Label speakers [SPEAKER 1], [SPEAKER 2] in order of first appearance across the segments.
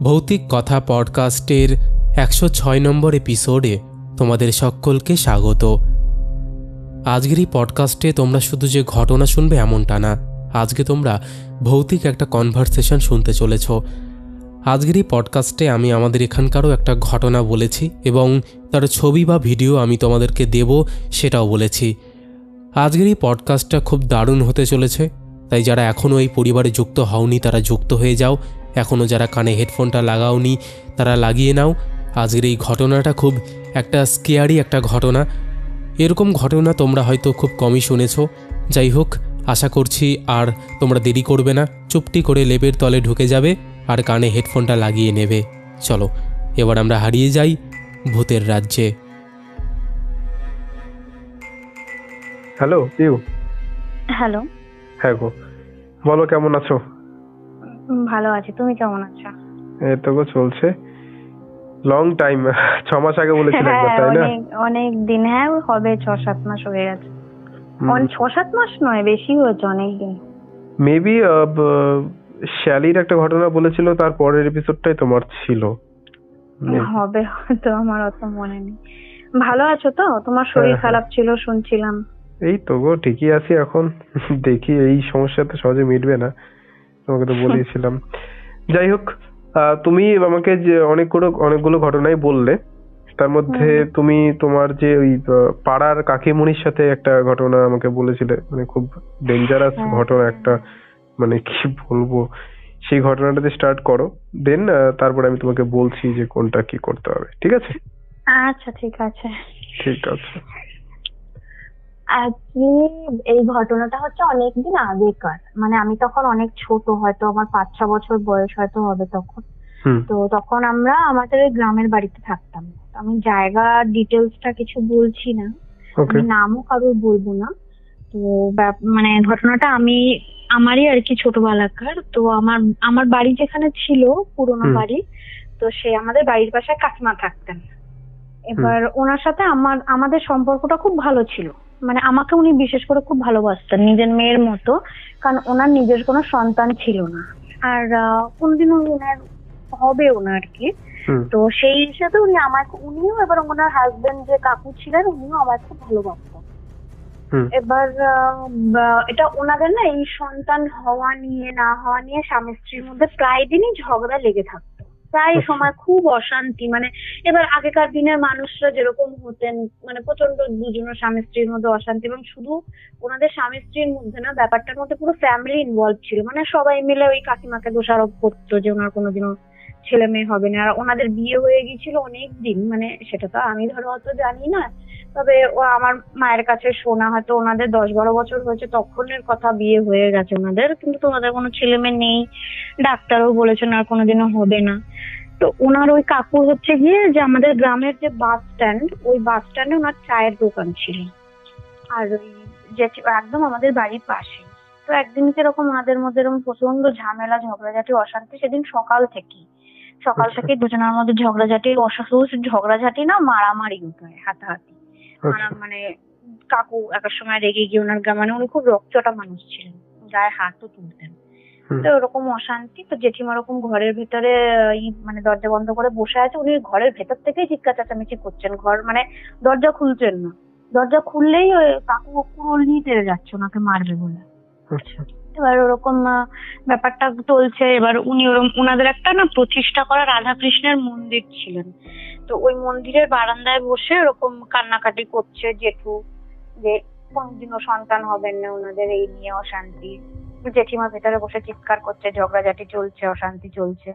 [SPEAKER 1] ভৌতিক কথা পডকাস্টের 106 নম্বর এপিসোডে তোমাদের সকলকে স্বাগত। আজকের এই পডকাস্টে তোমরা শুধু যে ঘটনা শুনবে এমনটা না, আজকে তোমরা ভৌতিক একটা কনভারসেশন শুনতে চলেছ। আজকের এই পডকাস্টে আমি আমাদের এখানকারও একটা ঘটনা বলেছি এবং তার ছবি বা ভিডিও আমি তোমাদেরকে দেব সেটাও বলেছি। আজকের এই পডকাস্টটা খুব দারুণ হতে চলেছে, তাই যারা এখনও এই পরিবারে যুক্ত হওনি তারা যুক্ত হয়ে যাও। এখনও যারা কানে হেডফোনটা লাগাওনি তারা লাগিয়ে নাও। আজকের এই ঘটনাটা খুব একটা স্কেয়ারি একটা ঘটনা। এরকম ঘটনা তোমরা হয়তো খুব কমই শুনেছ। যাই হোক, আশা করছি আর তোমরা দেরি করবে না, চুপটি করে লেপের তলে ঢুকে যাবে আর কানে হেডফোনটা লাগিয়ে নেবে। চলো এবার আমরা হারিয়ে যাই ভূতের রাজ্যে।
[SPEAKER 2] হ্যালো পিউ।
[SPEAKER 3] হ্যালো।
[SPEAKER 2] হ্যাঁ গো, বলো কেমন আছো?
[SPEAKER 3] ভালো আছি, তুমি কেমন আছো?
[SPEAKER 2] এই তো গো চলছে। লং টাইম, 6 মাস আগে বলেছিলে একবার, তাই না?
[SPEAKER 3] অনেক দিন, হ্যাঁ হবে 6-7 মাস হয়ে গেছে। 6-7 মাস নয়, বেশি হয়েছে, অনেক দিন।
[SPEAKER 2] মেবি শ্যালির একটা ঘটনা বলেছিল, তার পরের এপিসোডটাই তোমার ছিল
[SPEAKER 3] হবে তো, আমার অত মনে নেই। ভালো আছো তো? তোমার শরীর খারাপ ছিল শুনছিলাম।
[SPEAKER 2] এই তো গো ঠিকই আছি এখন। দেখি এই সমস্যা তো সহজে মিটবে না, তোমাকে তো বলেছিলাম। যাই হোক, তুমি আমাকে যে অনেকগুলো ঘটনাই বললে, তার মধ্যে তুমি তোমার যে ওই পাড়ার কাকিমুনির সাথে একটা ঘটনা আমাকে বলেছিলে, মানে খুব ডেঞ্জারাস ঘটনা একটা, মানে কি বলবো, সেই ঘটনাটাতে স্টার্ট করো, দেন তারপরে আমি তোমাকে বলছি যে কোনটা কি করতে হবে। ঠিক আছে?
[SPEAKER 3] আচ্ছা ঠিক আছে।
[SPEAKER 2] ঠিক আছে।
[SPEAKER 3] এই ঘটনাটা হচ্ছে অনেকদিন আগেকার, মানে আমি তখন অনেক ছোট, হয়তো আমার 5-6 বছর বয়স হয়তো হবে তখন। তো তখন আমরা আমাদের গ্রামের বাড়িতে থাকতাম। আমি জায়গা ডিটেলসটা কিছু বলছি না, আমি নামও কারোর বলবো না। তো মানে ঘটনাটা আমারই আর কি ছোটবেলাকার। তো আমার বাড়ি যেখানে ছিল, পুরোনো বাড়ি, তো সে আমাদের বাড়ির পাশে কাকিমা থাকতেন। এবার ওনার সাথে আমাদের সম্পর্কটা খুব ভালো ছিল, মানে আমাকে উনি বিশেষ করে খুব ভালোবাসতেন, নিজের মেয়ের মতো, কারণ ওনার নিজের কোনো সন্তান ছিল না, আর কোনদিনও ওনার হবেও না আর কি। তো সেই হিসাবে উনিও এবার ওনার হাজবেন্ড যে কাকু ছিলেন, উনিও আমাকে খুব ভালোবাসতেন। এবার এটা ওনাদের না, এই সন্তান হওয়া নিয়ে না হওয়া নিয়ে স্বামী স্ত্রীর মধ্যে প্রায় দিনই ঝগড়া লেগে থাকতো, প্রায় সময় খুব অশান্তি। মানে এবার আগেকার দিনের মানুষরা যেরকম হতেন, মানে প্রচন্ড দুজনের স্বামী স্ত্রীর মধ্যে অশান্তি, এবং শুধু ওনাদের স্বামী স্ত্রীর মধ্যে না, ব্যাপারটার মধ্যে পুরো ফ্যামিলি ইনভলভ ছিল। মানে সবাই মিলে ওই কাকিমাকে দোষারোপ করতো যে ওনার কোনোদিনও ছেলে মেয়ে হবে না। আর ওনাদের বিয়ে হয়ে গিয়েছিল অনেক দিন, মানে সেটা তো আমি ধরো অত জানি না, তবে ও আমার মায়ের কাছে শোনা, হয়তো ওনাদের 10-12 বছর হয়েছে তখনের কথা, বিয়ে হয়ে গেছে ওনাদের, কিন্তু তোমাদের কোনো ছেলে মেয়ে নেই, ডাক্তারও বলেছেন আর কোনোদিনও হবে না। তো ওনার ওই কাকুর হচ্ছে গিয়ে যে আমাদের গ্রামের যে বাস স্ট্যান্ড, ওই বাস স্ট্যান্ডে ওনার চায়ের দোকান ছিল, আর ওই যে একদম আমাদের বাড়ির পাশে। তো একদিন কিরকম ওনাদের মধ্যে এরকম প্রচন্ড ঝামেলা, ঝগড়াঝাটি, অশান্তি, সেদিন সকাল থেকে দুজনের মধ্যে ঝগড়াঝাটি না, মারামারি হতো, হাতাহাতি। মানে কাকু একের সময় রেগে গিয়ে ওনার মানে উনি খুব রক্তটা মানুষ ছিলেন, গায়ে হাতও তুলতেন। তো ওরকম অশান্তি। তো জেঠিমা ওরকম ঘরের ভেতরে মানে দরজা বন্ধ করে বসে আছে, উনি ঘরের ভেতর থেকেই চিৎকার চেঁচামেচি করছেন, মানে দরজা খুলছেন না। দরজা খুললেই ওই কাকু কুড়োল নিয়ে তেড়ে যাচ্ছে ওনাকে মারবে বলে। এবার ওরকম ব্যাপারটা চলছে। এবার ওনাদের একটা না প্রতিষ্ঠা করা রাধাকৃষ্ণের মন্দির ছিলেন, তো ওই মন্দিরের বারান্দায় বসে ওরকম কান্নাকাটি করছে জেঠু, যে কোনদিনও সন্তান হবেন না ওনাদের, এই নিয়ে অশান্তি। জেঠিমা ভেতরে বসে চিৎকার করছে, ঝগড়াঝাটি চলছে, অশান্তি চলছে।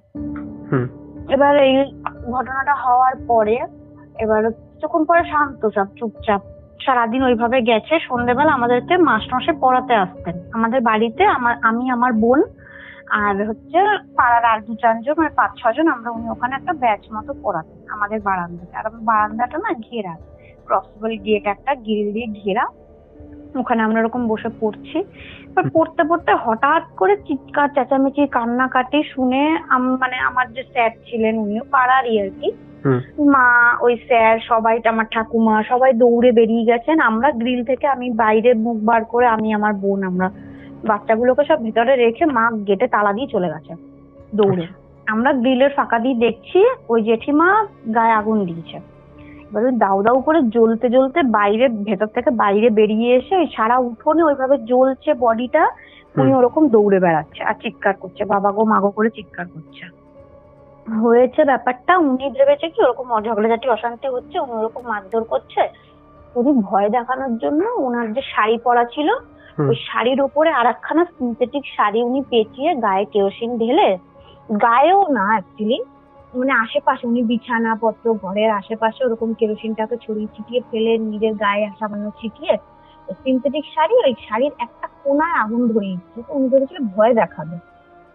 [SPEAKER 3] এবার এই ঘটনাটা হওয়ার পরে এবার যখন পরে শান্ত, সব চুপচাপ, সারাদিন ওইভাবে গেছে। সন্ধ্যেবেলা আমাদেরকে মাস্টারমশাই পড়াতে আসতেন আমাদের বাড়িতে, আমি আমার বোন আর হচ্ছে পাড়ার আর 2-4 জন, মানে 5-6 জন আমরা, উনি ওখানে একটা ব্যাচ মতো পড়াতেন আমাদের বারান্দাতে। আর বারান্দাটা না ঘেরা, ক্রসবল গেট, একটা গ্রিল দিয়ে ঘেরা, ওখানে আমরা এরকম বসে পড়ছি। এবার পড়তে পড়তে হঠাৎ করে চিৎকার চেঁচামেচি কান্নাকাটি শুনে মানে আমার যে স্যার ছিলেন, উনিও পাড়ারই আর কি, মা, ওই স্যার, সবাই, আমার ঠাকুমা, সবাই দৌড়ে বেরিয়ে গেছেন। আমরা গ্রিল থেকে, আমি বাইরে মুখ বার করে, আমি আমার বোন, আমরা বাচ্চাগুলোকে সব ভেতরে রেখে মা গেটে তালা দিয়ে চলে গেছে দৌড়ে। আমরা গ্রিলের ফাঁকা দিয়ে দেখছি ওই জেঠিমা গায়ে আগুন দিয়েছে। এবার ওই দাউ দাউ করে জ্বলতে জ্বলতে ভেতর থেকে বাইরে বেরিয়ে এসে ওই সারা উঠোনে ওইভাবে জ্বলছে বডিটা, উনি ওরকম দৌড়ে বেড়াচ্ছে আর চিৎকার করছে, বাবা গো মাগো করে চিৎকার করছে। হয়েছে ব্যাপারটা, উনি ভেবেছে কি ওরকম ঝগড়াঝাটি অশান্তি হচ্ছে, উনি ওরকম মারধর করছে। উনি ভয় দেখানোর জন্য ওনার যে শাড়ি পরা ছিল ওই শাড়ির উপরে আর একখানা সিনথেটিক শাড়ি উনি পেঁচিয়ে গায়ে কেরোসিন ঢেলে, গায়েও না অ্যাকচুয়ালি মানে আশেপাশে উনি বিছানা পত্র ঘরের আশেপাশে ওরকম কেরোসিনটাকে ছড়িয়ে ছিটিয়ে ফেলে নিজের গায়ে সামান্য ছিটিয়ে সিনথেটিক শাড়ি, ওই শাড়ির একটা কোনায় আগুন ধরিয়ে দিচ্ছে। তো উনি ভেবেছিল ভয় দেখাবে,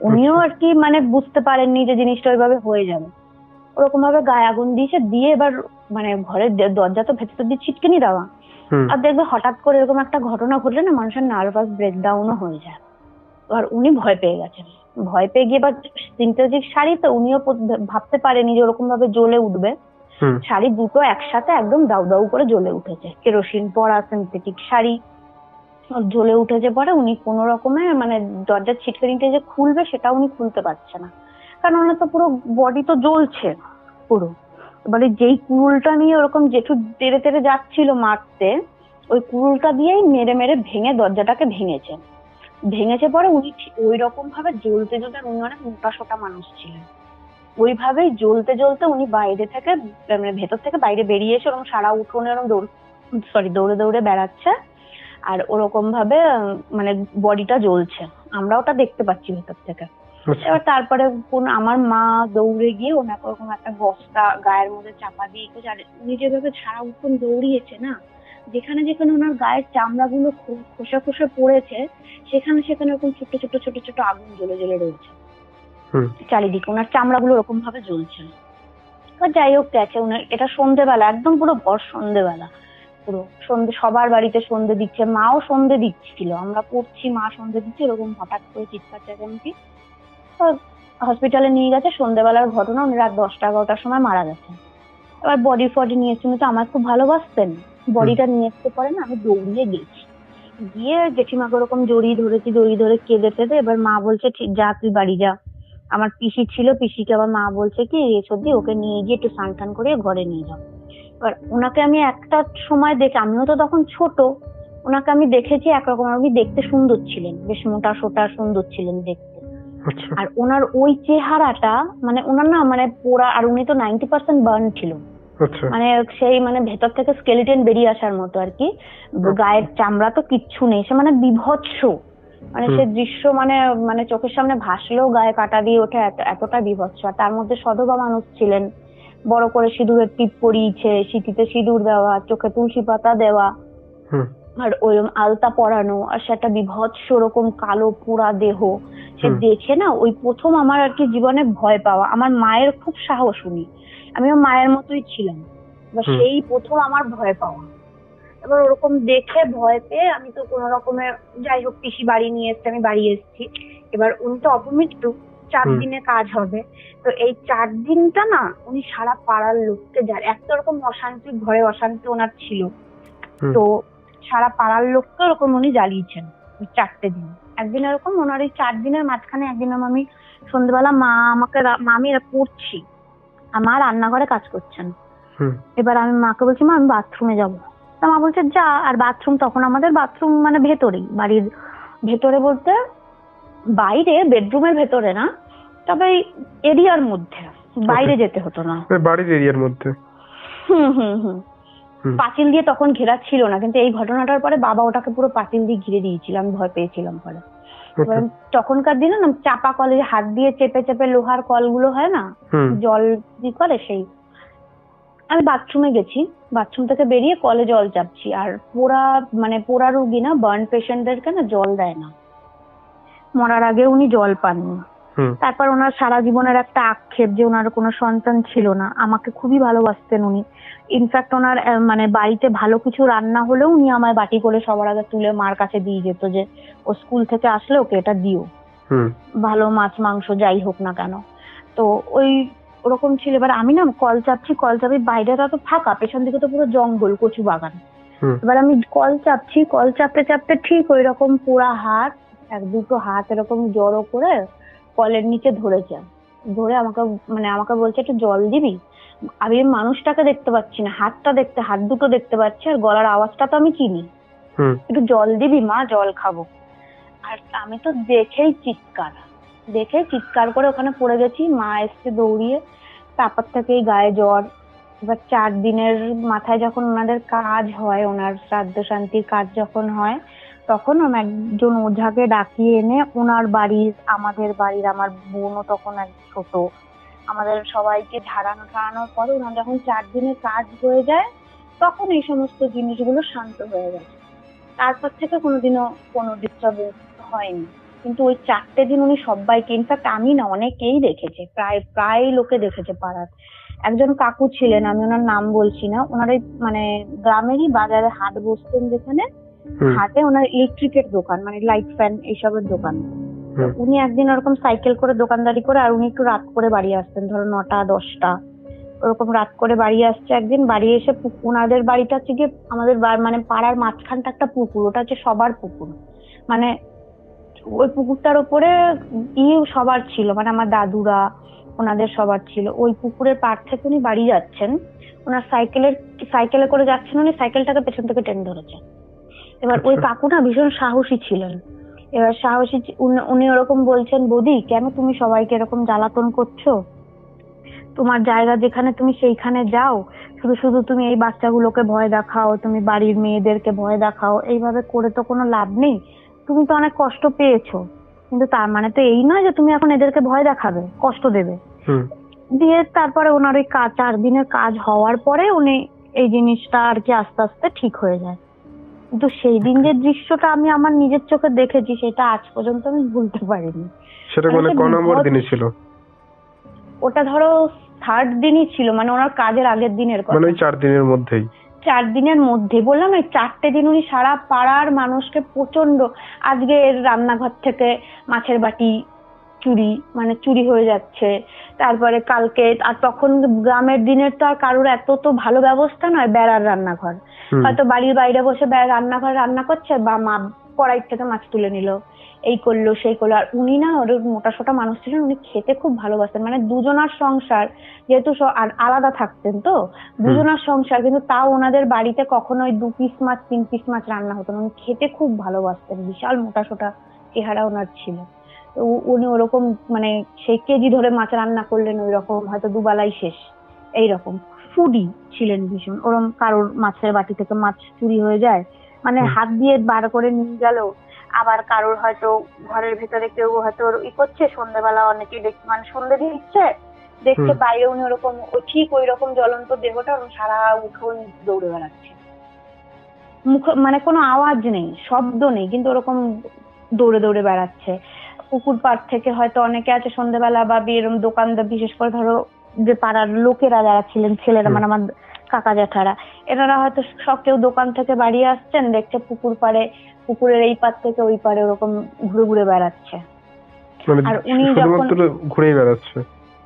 [SPEAKER 3] উনিও আর কি মানে বুঝতে পারেননি যে জিনিসটা ওইভাবে হয়ে যাবে, ওরকম ভাবে গায়ে আগুন দিয়েছে। দিয়ে এবার মানে ঘরের দরজা তো ভেতর দিয়ে ছিটকেনি দেওয়া, আর দেখবে হঠাৎ করে এরকম একটা ঘটনা ঘটলে না মানুষের নার্ভাস ব্রেকডাউনও হয়ে যায়। আর উনি ভয় পেয়ে গেছেন, ভয় পেয়ে গিয়ে এবার সিনথেটিক শাড়ি তো উনিও ভাবতে পারেনি যে ওরকম ভাবে জ্বলে উঠবে। শাড়ি দুটো একসাথে একদম দাউ দাউ করে জ্বলে উঠেছে, কেরোসিন পরা সিনথেটিক শাড়ি জ্বলে উঠেছে। পরে উনি কোনো রকমে মানে দরজার ছিটকানিটা যে খুলবে সেটা উনি খুলতে পারছে না, কারণ ওনার তো পুরো বডি তো জ্বলছে পুরো। এবারে যেই কুড়ুলটা নিয়ে ওরকম জেঠু তেড়ে তেড়ে যাচ্ছিল মারতে, ওই কুড়ুলটা দিয়েই মেরে মেরে ভেঙে দরজাটাকে ভেঙেছে। পরে উনি ওই রকম ভাবে জ্বলতে জ্বলতে, উনি অনেক মোটা সোটা মানুষ ছিলেন, ওইভাবেই জ্বলতে জ্বলতে উনি বাইরে থেকে মানে ভেতর থেকে বাইরে বেরিয়ে এসে ওরকম সারা উঠোনে ওরকম দৌড়ে দৌড়ে বেড়াচ্ছে, আর ওরকম ভাবে মানে বডিটা জ্বলছে, আমরা ওটা দেখতে পাচ্ছি ভেতর থেকে। এবার তারপরে আমার মা দৌড়ে গিয়ে ওনাকে ওরকম একটা বস্তা গায়ের মধ্যে চাপা দিয়ে, আর উনি যেভাবে সারা উঠোন দৌড়িয়েছে না, যেখানে যেখানে ওনার গায়ের চামড়াগুলো খসে খসে পড়েছে সেখানে সেখানে ওরকম ছোট ছোট ছোট ছোট আগুন জ্বলে জ্বলে রয়েছে চারিদিকে, ওনার চামড়াগুলো ওরকম ভাবে জ্বলছে। যাই হোক গেছে ওনার, এটা সন্ধ্যেবেলা, একদম পুরো ভর সন্ধ্যেবেলা, পুরো সন্ধ্যে, সবার বাড়িতে সন্ধ্যে দিচ্ছে, মাও সন্ধ্যে দিচ্ছিল, আমরা পড়ছি মা সন্ধ্যে দিচ্ছে, এরকম হঠাৎ করে চিৎকার চেঁচামেচি। হসপিটালে নিয়ে গেছে, সন্ধ্যেবেলার ঘটনা, উনি রাত 10টা-11টার সময় মারা গেছে। এবার বডি ফডি নিয়ে এসে, তো আমার খুব ভালোবাসতেন, বডিটা নিয়ে আসতে পারে না, আমি দৌড়িয়ে গেছি, গিয়ে জেঠিমাকে ওরকম জড়িয়ে ধরে কেঁদে টেঁদে, এবার মা বলছে ঠিক যা তুই বাড়ি যা। আমার পিসি ছিল, পিসিকে আবার মা বলছে কি সত্যি ওকে নিয়ে গিয়ে একটু স্নান টান করে ঘরে নিয়ে যাও। এবার ওনাকে আমি একটা সময় দেখে, আমিও তো তখন ছোট, ওনাকে আমি দেখেছি একরকম, উনি দেখতে সুন্দর ছিলেন, বেশ মোটা সোটা সুন্দর ছিলেন দেখতে। আর ওনার ওই চেহারাটা মানে ওনার না মানে পোড়া, আর উনি তো 90% বার্ন ছিল, মানে সেই মানে ভেতর থেকে স্কেলিটন বেরিয়ে আসার মতো আর কি, গায়ের চামড়া তো কিচ্ছু নেই, সে মানে বিভৎস, মানে সে দৃশ্য মানে মানে চোখের সামনে ভাসলেও গায়ে কাটা দিয়ে ওঠে, এতটা বিভৎস। আর তার মধ্যে সধবা মানুষ ছিলেন, বড় করে সিঁদুরের টিপ পরিয়েছে, সিঁথিতে সিঁদুর দেওয়া, চোখে তুলসী পাতা দেওয়া, আর ওইরকম আলতা পরানো, আর সেটা বিভৎস ওরকম কালো পোড়া দেহ, সে দেখে না ওই প্রথম আমার আর কি জীবনে ভয় পাওয়া। আমার মায়ের খুব সাহস, উনি আমিও মায়ের মতোই ছিলাম, এবার সেই প্রথম আমার ভয় পাওয়া। এবার ওরকম দেখে ভয় পেয়ে আমি তো কোন রকমে, যাই হোক পিসি বাড়ি নিয়ে এসছে, আমি বাড়ি এসেছি। এবার উনি তো অপমৃত্যু, 4 দিনে কাজ হবে, তো এই 4 দিনটা না উনি সারা পাড়ার লোককে, যার একটা রকম অশান্তি, ঘরে অশান্তি ওনার ছিল, তো সারা পাড়ার লোককে ওরকম উনি জ্বালিয়েছেন 4টে দিন। একদিন এরকম ওনার এই 4 দিনের মাঝখানে একদিন আমি সন্ধ্যেবেলা আমি এরা পড়ছি, মা রান্নাঘরে কাজ করছেন, এবার আমি মাকে বলছি মা আমি বাথরুমে যাবো, তা মা বলছে যা। আর বাথরুম তখন আমাদের বাথরুম মানে ভেতরেই, বাড়ির ভেতরে বলতে বাইরে, বেডরুমের ভেতরে না, তবে এরিয়ার মধ্যে, বাইরে যেতে হতো না,
[SPEAKER 2] বাড়ির এরিয়ার মধ্যে।
[SPEAKER 3] পাঁচিল দিয়ে তখন ঘেরা ছিল না, কিন্তু এই ঘটনাটার পরে বাবা ওটাকে পুরো পাঁচিল দিয়ে ঘিরে দিয়েছিল, আমি ভয় পেয়েছিলাম পরে। তখনকার দিনে না চাপা কলে হাত দিয়ে চেপে চেপে লোহার কলগুলো হয় না, জল কি করে, সেই আমি বাথরুমে গেছি, বাথরুম থেকে বেরিয়ে কলে জল চাপছি, আর পোড়া রোগী না, বার্ন পেশেন্টদেরকে না জল দেয় না, মরার আগে উনি জল পাননি। তারপর ওনার সারা জীবনের একটা আক্ষেপ যে ওনার কোনো সন্তান ছিল না, আমাকে খুবই ভালোবাসতেন উনি। ইনফ্যাক্ট ওনার মানে বাড়িতে ভালো কিছু রান্না হলেও উনি আমায় বাটি করে সবার আগে তুলে মার কাছে দিয়ে যেত, যে ও স্কুল থেকে আসলে ওকে এটা দিও, ভালো মাছ মাংস যাই হোক না কেন। তো ওই ওরকম ছিল। এবার আমি না কল চাপছি, বাইরেটা তো ফাঁকা, পেছন দিকে তো পুরো জঙ্গল, কচু বাগান। এবার আমি কল চাপছি, কল চাপতে চাপতে ঠিক ওই রকম পোড়া হাত, 1-2 হাত এরকম জড়ো করে কলের নিচে ধরেছে, ধরে আমাকে বলছে একটু জল দিবি। আমি মানুষটাকে দেখতে পাচ্ছি না, হাত দুটো দেখতে পাচ্ছি, আর গলার আওয়াজটা তো আমি চিনি। একটু জল দিবি মা, জল খাবো। আর আমি তো দেখেই চিৎকার করে ওখানে পড়ে গেছি। মা এসছে দৌড়িয়ে, তারপর থেকেই গায়ে জ্বর। এবার 4 দিনের মাথায় যখন ওনাদের কাজ হয়, ওনার শ্রাদ্ধ শান্তির কাজ যখন হয়, তখন একজন ওঝাকে ডাকিয়ে এনে ওনার বাড়ির, আমাদের বাড়ির, আমার বোনও তখন এক ছোট, আমাদের সবাইকে ঝাড়ানোর পরে ওনার যখন 4 দিনের কাজ হয়ে যায়, তখন এই সমস্ত জিনিসগুলো শান্ত হয়ে গেছে। তারপর থেকে কোনোদিনও কোনো ডিস্টার্বেন্স হয়নি। কিন্তু ওই 4টে দিন উনি সবাইকে, ইনফ্যাক্ট আমি না, অনেকেই দেখেছে, প্রায় লোকে দেখেছে পাড়ার। একজন কাকু ছিলেন, আমি ওনার নাম বলছি না, ওনার এই মানে গ্রামেরই বাজারে হাট বসতেন, যেখানে হাটে ওনার ইলেকট্রিকের দোকান, মানে লাইট ফ্যান এইসবের দোকান। উনি একদিন ওরকম সাইকেল করে দোকানদারি করে, আর উনি একটু রাত করে বাড়ি আসতেন, ধরো 9টা 10টা ওরকম রাত করে বাড়ি আসছে। একদিন বাড়ি এসে ওনাদের বাড়িটা হচ্ছে গিয়ে আমাদের মানে পাড়ার মাঝখানটা একটা পুকুর, ওটা হচ্ছে সবার পুকুর, মানে ওই পুকুরটার ওপরে সবার ছিল, মানে আমার দাদুরা ওনাদের সবার ছিল। ওই পুকুরের পাড় থেকে উনি বাড়ি যাচ্ছেন, ওনার সাইকেলে করে যাচ্ছেন, উনি সাইকেলটাকে পেছন থেকে টেনে ধরেছেন। এবার ওই কাকু না ভীষণ সাহসী ছিলেন। এবার উনি ওরকম বলছেন, বৌদি কেন তুমি সবাইকে এরকম জ্বালাতন করছো? তোমার জায়গা যেখানে, তুমি সেইখানে যাও, শুধু তুমি এই বাচ্চাগুলোকে ভয় দেখাও, তুমি বাড়ির মেয়েদেরকে ভয় দেখাও, এইভাবে করে তো কোনো লাভ নেই। তুমি তো অনেক কষ্ট পেয়েছো, কিন্তু তার মানে তো এই নয় যে তুমি এখন এদেরকে ভয় দেখাবে, কষ্ট দেবে। দিয়ে তারপরে ওনার ওই 4 দিনের কাজ হওয়ার পরে উনি এই জিনিসটা আর কি আস্তে আস্তে ঠিক হয়ে যায়। কিন্তু সেই দিন যে দৃশ্যটা আমি আমার নিজের চোখে দেখেছি, সেটা আজ পর্যন্ত আমি ভুলতে পারিনি।
[SPEAKER 2] সেটা মানে কোন নম্বর দিনে ছিল?
[SPEAKER 3] ওটা ধরো 3rd দিনই ছিল, মানে ওনার কাজের আগের দিনের কথা,
[SPEAKER 2] মানে ওই 4 দিনের মধ্যেই।
[SPEAKER 3] 4 দিনের মধ্যে বললাম, এই 4টে দিন উনি সারা পাড়ার মানুষকে প্রচন্ড, আজকে রান্নাঘর থেকে মাছের বাটি চুরি হয়ে যাচ্ছে, তারপরে কালকে, আর তখন গ্রামের দিনের তো আর কারোর এত তো ভালো ব্যবস্থা নয়, বেড়ার রান্নাঘর, হয়তো বাড়ির বাইরে বসে রান্নাঘর রান্না করছে, বা মা কড়াই থেকে মাছ তুলে নিল, এই করলো সেই করলো। আর উনি না, ওর মোটা সোটা মানুষ ছিলেন, উনি খেতে খুব ভালোবাসতেন, মানে দুজনার সংসার যেহেতু, আর আলাদা থাকতেন তো, দুজনার সংসার, কিন্তু তাও ওনাদের বাড়িতে কখনো 2 পিস মাছ 3 পিস মাছ রান্না হতো না। উনি খেতে খুব ভালোবাসতেন, বিশাল মোটা সোটা চেহারা ওনার ছিল। তো উনি ওরকম মানে সেই কেজি ধরে মাছ রান্না করলেন, ওই রকম হয়তো 2 বেলাই শেষ, এইরকম ফুডি ছিলেন ভীষণ। ওরকম কারোর মাছের বাটি থেকে মাছ চুরি হয়ে যায়, মানে হাত দিয়ে বার করে নিয়ে গেল। আবার কারোর হয়তো ঘরের ভেতরে কেউ হয়তো করছে, সন্ধ্যেবেলা অনেকে মানে সন্ধ্যে দিচ্ছে, দেখছে বাইরে উনি ওরকম ঠিক ওই রকম জ্বলন্ত দেহটা সারা উঠোন দৌড়ে বেড়াচ্ছে, মানে কোনো আওয়াজ নেই, শব্দ নেই, কিন্তু ওরকম দৌড়ে দৌড়ে বেড়াচ্ছে। পুকুর পাড় থেকে হয়তো অনেকে আছে সন্ধ্যেবেলা, বা এরকম দোকানদার, বিশেষ করে ধরো যে পাড়ার লোকেরা যারা ছিলেন, ছেলেরা, মানে আমার কাকা জ্যাঠারা, এনারা হয়তো সব কেউ দোকান থেকে বাড়ি আসছেন, দেখছে পুকুর পাড়ে, পুকুরের এই পার থেকে ওই পারে ওরকম ঘুরে ঘুরে বেড়াচ্ছে। আর উনি যখন
[SPEAKER 2] ঘুরে বেড়াচ্ছে,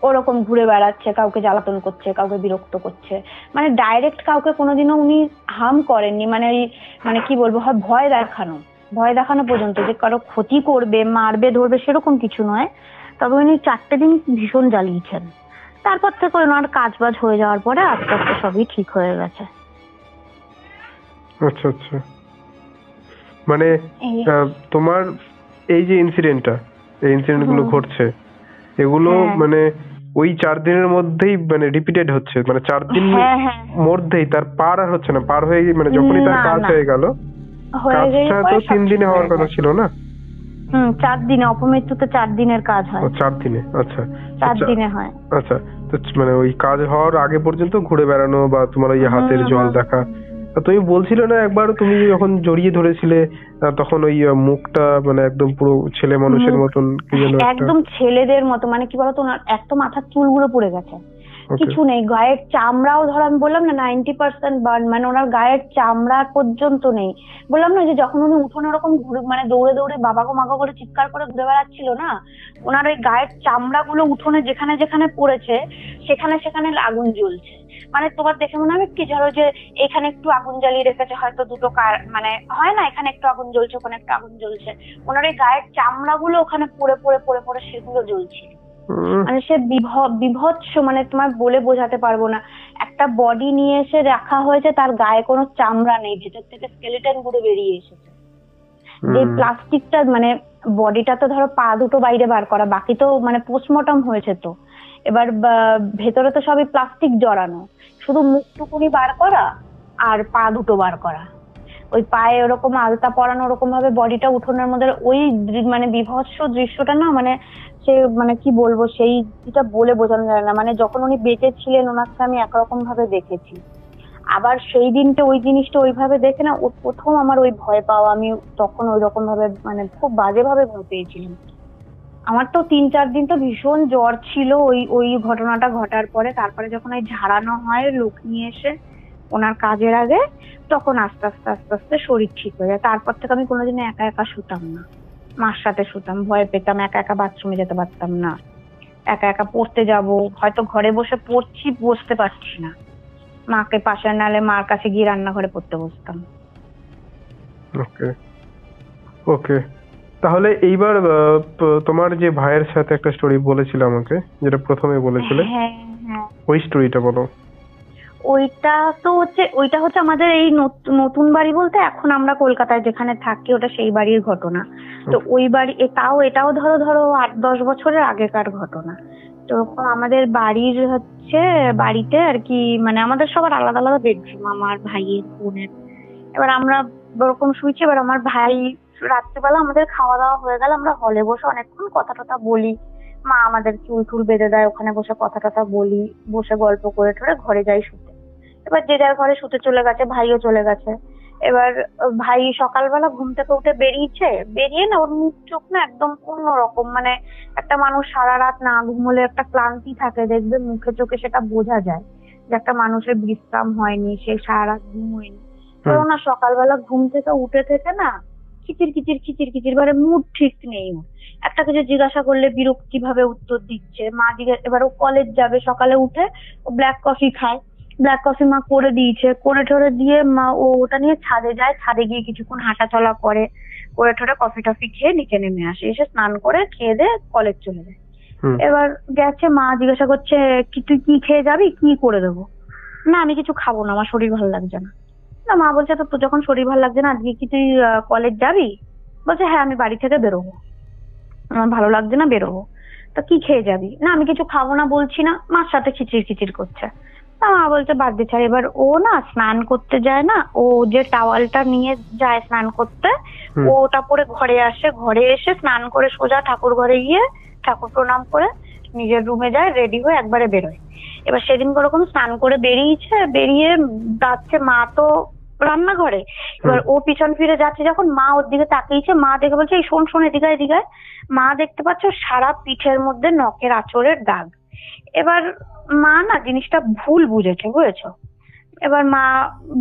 [SPEAKER 3] ওরকম ঘুরে বেড়াচ্ছে, কাউকে জ্বালাতন করছে, কাউকে বিরক্ত করছে, মানে ডাইরেক্ট কাউকে কোনোদিনও উনি হার্ম করেননি, মানে কি বলবো, হয় ভয় দেখানো পর্যন্ত, যে কারো ক্ষতি করবে, মারবে, ধরবে, সেরকম কিছু নয়। তবে উনি 4টে দিন ভীষণ জ্বালিয়েছেন। তারপর থেকে ওনার কাজ বাজ হয়ে যাওয়ার পরে আস্তে আস্তে সবই ঠিক হয়ে গেছে।
[SPEAKER 2] আচ্ছা আচ্ছা, মানে তোমার এই যে ইনসিডেন্ট গুলো ঘটছে, এগুলো মানে ওই 4 দিনের মধ্যেই মানে রিপিটেড হচ্ছে, মানে 4 দিন মধ্যেই, তার পার আর হচ্ছে না, পার হয়ে মানে যখনই তার কাজ হয়ে গেল, কাজটা তো 3 দিনে হওয়ার কথা ছিল না?
[SPEAKER 3] 4 দিনে, অপমৃত্যুতে 4 দিনের কাজ হয়।
[SPEAKER 2] 4 দিনে? আচ্ছা,
[SPEAKER 3] 4 দিনে হয়।
[SPEAKER 2] আচ্ছা, তো মানে ওই কাজ হওয়ার আগে পর্যন্ত ঘুরে বেড়ানো, বা তোমার ওই হাতের জল দেখা, তুমি বলছিলে না একবার তুমি যখন জড়িয়ে ধরেছিলে, তখন ওই মুখটা মানে একদম পুরো ছেলে মানুষের মতন, কি যেন
[SPEAKER 3] একদম ছেলেদের মতো, মানে কি বলতো, ওনার এক তো মাথার চুলগুলো পড়ে গেছে, কিছু নেই, গায়ের চামড়াও ধরো, আমি বললাম না 90% বার্ন, মানে ওনার গায়ের চামড়া পর্যন্ত নেই। বললাম না যে যখন উনি উঠোনে ওরকম মানে দৌড়ে দৌড়ে বাবাগো মাগো করে চিৎকার করে ঘুরে বেড়াচ্ছিল না, ওনার ওই গায়ের চামড়া গুলো উঠোনে যেখানে যেখানে পড়েছে, সেখানে সেখানে আগুন জ্বলছে। মানে তোমার দেখে মনে হবে কি, ধরো যে এখানে একটু আগুন জ্বালিয়ে রেখেছে, হয়তো দুটো মানে হয় না, এখানে একটু আগুন জ্বলছে, ওখানে একটু আগুন জ্বলছে, ওনার ওই গায়ের চামড়া গুলো ওখানে পড়ে পড়ে পড়ে পড়ে সেগুলো জ্বলছিল। মানে সে বিভৎস, মানে তোমার বলে বোঝাতে পারবো না। একটা বডি নিয়ে এসে রাখা হয়েছে, তার গায়ে কোনো চামড়া নেই, ভেতর থেকে স্কেলেটন পুরো বেরিয়ে এসেছে। যে প্লাস্টিকটা, মানে বডিটা তো ধরো পা দুটো বাইরে বার করা, বাকি তো মানে পোস্টমর্টম হয়েছে তো, এবার ভেতরে তো সবই প্লাস্টিক জড়ানো, শুধু মুখটুকুনি বার করা আর পা দুটো বার করা, ওই পায়ে ওরকম আলতা পরানো, ওরকম ভাবে বডিটা উঠোনের মধ্যে, ওই মানে বিভৎস দৃশ্যটা না, মানে সে মানে কি বলবো, সেইটা বলে বোঝানো যায় না। মানে যখন উনি বেঁচে ছিলেন ওনাকে আমি একরকম ভাবে দেখেছি, আবার সেই দিনটা ওই জিনিসটা ওইভাবে দেখে না, প্রথম আমার ওই ভয় পাওয়া, আমি তখন ওই রকম ভাবে মানে খুব বাজে ভাবে ভয় পেয়েছিলাম। আমার তো 3-4 দিন তো ভীষণ জ্বর ছিল ওই ওই ঘটনাটা ঘটার পরে। তারপরে যখন ওই ঝাড়ানো হয় লোক নিয়ে এসে ওনার কাজের আগে, তখন আস্তে আস্তে আস্তে আস্তে শরীর ঠিক হয়ে যায়। তারপর থেকে আমি কোনোদিন একা একা শুতাম না, মার সাথে শুতাম, ভয় পেতাম, একা একা বাথরুমে যেতে পারতাম না, একা একা পড়তে যাব, হয়তো ঘরে বসে পড়ছি, বসতে পারছি না, মাকে পাশে নালে মার কাছে গিয়ে রান্নাঘরে পড়তে বসতাম।
[SPEAKER 2] ওকে ওকে, তাহলে এইবার তোমার যে ভাইয়ের সাথে একটা স্টোরি বলেছিল আমাকে, যেটা প্রথমে বলেছিলে,
[SPEAKER 3] হ্যাঁ হ্যাঁ,
[SPEAKER 2] ওই স্টোরিটা বলো।
[SPEAKER 3] ওইটা হচ্ছে আমাদের এই নতুন বাড়ি বলতে এখন আমরা কলকাতায় যেখানে থাকি ওটা সেই বাড়ির ঘটনা। তো ওই বাড়ি, এটাও ধরো 8-10 বছরের আগেকার ঘটনা। তো আমাদের বাড়ির হচ্ছে বাড়িতে আর কি, মানে আমাদের সবার আলাদা আলাদা বেডরুম, আমার ভাইয়ের, বোনের। এবার আমরা ওরকম শুয়েছি, এবার আমার ভাই রাত্রিবেলা আমাদের খাওয়া দাওয়া হয়ে গেল, আমরা হলে বসে অনেকক্ষণ কথা টথা বলি, মা আমাদের চুল টুল বেঁধে দেয়, ওখানে বসে কথা টথা বলি, বসে গল্প করে টরে ঘরে যাই শুতে। এবার যে যার ঘরে শুতে চলে গেছে, ভাইও চলে গেছে। এবার ভাই সকালবেলা ঘুম থেকে উঠে বেরিয়ে না, ওর মুখ চোখ না একদম অন্যরকম, মানে একটা মানুষ সারা রাত না ঘুমলে একটা ক্লান্তি থাকে, দেখবে মুখে চোখে সেটা বোঝা যায় যে একটা মানুষের বিশ্রাম হয়নি, সে সারা রাত ঘুমোয়নি। না সকালবেলা ঘুম থেকে উঠে থেকে না কিচির কিচির কিচির কিচির, মানে মুড ঠিক নেই। একটা কিছু জিজ্ঞাসা করলে বিরক্তি ভাবে উত্তর দিচ্ছে। মা এবার ও কলেজ যাবে, সকালে উঠে ও ব্ল্যাক কফি খায়, ব্ল্যাক কফি মা করে দিয়েছে, করে ঠরে দিয়ে মা ওটা নিয়ে ছাদে যায়, ছাদে গিয়ে কিছুক্ষণ হাঁটা চলা করে ঠরে কফি টফি খেয়ে নিচে নেমে আসে, এসে স্নান করে খেয়ে দিয়ে কলেজ চলে যায়। এবার গেছে, মা জিজ্ঞাসা করছে কি তুই কি খেয়ে যাবি, কি করে দেবো? না আমি কিছু খাবো না, আমার শরীর ভালো লাগছে না। না মা বলছে তো যখন শরীর ভালো লাগছে না, আজকে কি তুই কলেজ যাবি? বলছে হ্যাঁ আমি বাড়ি থেকে বেরোবো, আমার ভালো লাগছে না, বেরোবো। তো কি খেয়ে যাবি? না আমি কিছু খাবো না বলছি না। মার সাথে খিচির খিচির করছে। মা বলছে বাদ দে ছাড়। এবার ও না স্নান করতে যায় না, ও যে টাওয়ালটা নিয়ে যায় স্নান করতে, ওটা পরে ঘরে আসে, ঘরে এসে স্নান করে সোজা ঠাকুর ঘরে গিয়ে ঠাকুর প্রণাম করে নিজের রুমে যায়, রেডি হয়ে একবারে বেরোয়। এবার সেদিন ওরকম স্নান করে বেরিয়ে যাচ্ছে, মা তো রান্নাঘরে। এবার ও পিছন ফিরে যাচ্ছে, যখন মা ওর দিকে তাকিয়েছে, মা দেখে বলছে এই শোন এদিকে। মা দেখতে পাচ্ছ সারা পিঠের মধ্যে নখের আঁচড়ের দাগ। এবার মা না জিনিসটা ভুল বুঝেছে, বুঝেছো? এবার মা